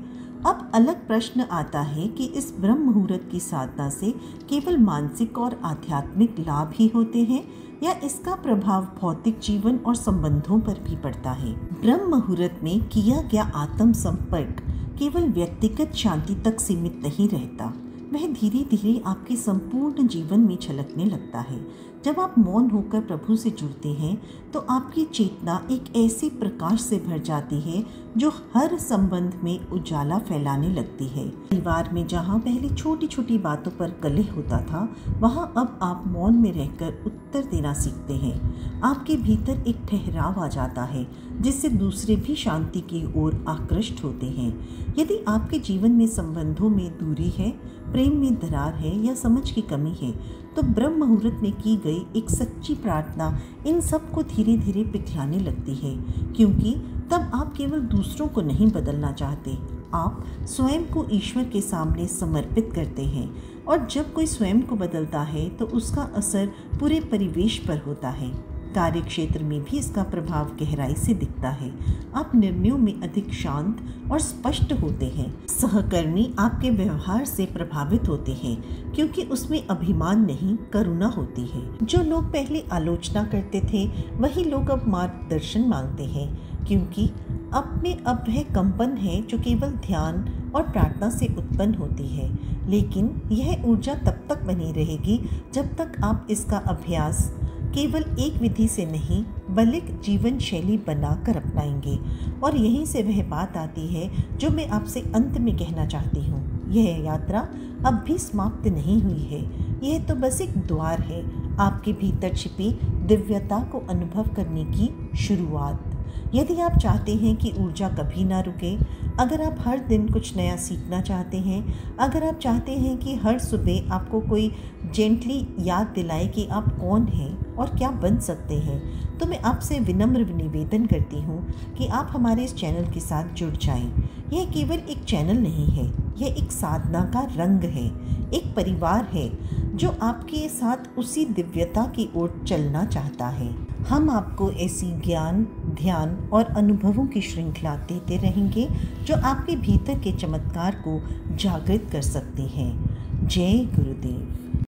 अब अलग प्रश्न आता है कि इस ब्रह्म मुहूर्त की साधना से केवल मानसिक और आध्यात्मिक लाभ ही होते हैं या इसका प्रभाव भौतिक जीवन और संबंधों पर भी पड़ता है। ब्रह्म मुहूर्त में किया गया आत्म संपर्क केवल व्यक्तिगत शांति तक सीमित नहीं रहता, वह धीरे धीरे आपके संपूर्ण जीवन में झलकने लगता है। जब आप मौन होकर प्रभु से जुड़ते हैं, तो आपकी चेतना एक ऐसे प्रकाश से भर जाती है जो हर संबंध में उजाला फैलाने लगती है। परिवार में जहाँ पहले छोटी छोटी बातों पर कलह होता था, वहाँ अब आप मौन में रहकर उत्तर देना सीखते हैं। आपके भीतर एक ठहराव आ जाता है जिससे दूसरे भी शांति की ओर आकृष्ट होते हैं। यदि आपके जीवन में संबंधों में दूरी है, प्रेम में दरार है या समझ की कमी है, तो ब्रह्म मुहूर्त में की गई एक सच्ची प्रार्थना इन सब को धीरे धीरे पिघलाने लगती है, क्योंकि तब आप केवल दूसरों को नहीं बदलना चाहते, आप स्वयं को ईश्वर के सामने समर्पित करते हैं। और जब कोई स्वयं को बदलता है तो उसका असर पूरे परिवेश पर होता है। कार्य क्षेत्र में भी इसका प्रभाव गहराई से दिखता है। आप निर्णयों में अधिक शांत और स्पष्ट होते हैं। सहकर्मी आपके व्यवहार से प्रभावित होते हैं, क्योंकि उसमें अभिमान नहीं, करुणा होती है। जो लोग पहले आलोचना करते थे, वही लोग अब मार्गदर्शन मांगते हैं, क्योंकि अब में अब वह कंपन है जो केवल ध्यान और प्रार्थना से उत्पन्न होती है। लेकिन यह ऊर्जा तब तक बनी रहेगी जब तक आप इसका अभ्यास केवल एक विधि से नहीं, बल्कि जीवन शैली बनाकर अपनाएंगे। और यहीं से वह बात आती है जो मैं आपसे अंत में कहना चाहती हूँ। यह यात्रा अब भी समाप्त नहीं हुई है, यह तो बस एक द्वार है, आपके भीतर छिपी दिव्यता को अनुभव करने की शुरुआत। यदि आप चाहते हैं कि ऊर्जा कभी ना रुके, अगर आप हर दिन कुछ नया सीखना चाहते हैं, अगर आप चाहते हैं कि हर सुबह आपको कोई जेंटली याद दिलाए कि आप कौन हैं और क्या बन सकते हैं, तो मैं आपसे विनम्र निवेदन करती हूँ कि आप हमारे इस चैनल के साथ जुड़ जाएं। यह केवल एक चैनल नहीं है, यह एक साधना का रंग है, एक परिवार है जो आपके साथ उसी दिव्यता की ओर चलना चाहता है। हम आपको ऐसी ज्ञान, ध्यान और अनुभवों की श्रृंखला देते रहेंगे जो आपके भीतर के चमत्कार को जागृत कर सकते हैं। जय गुरुदेव।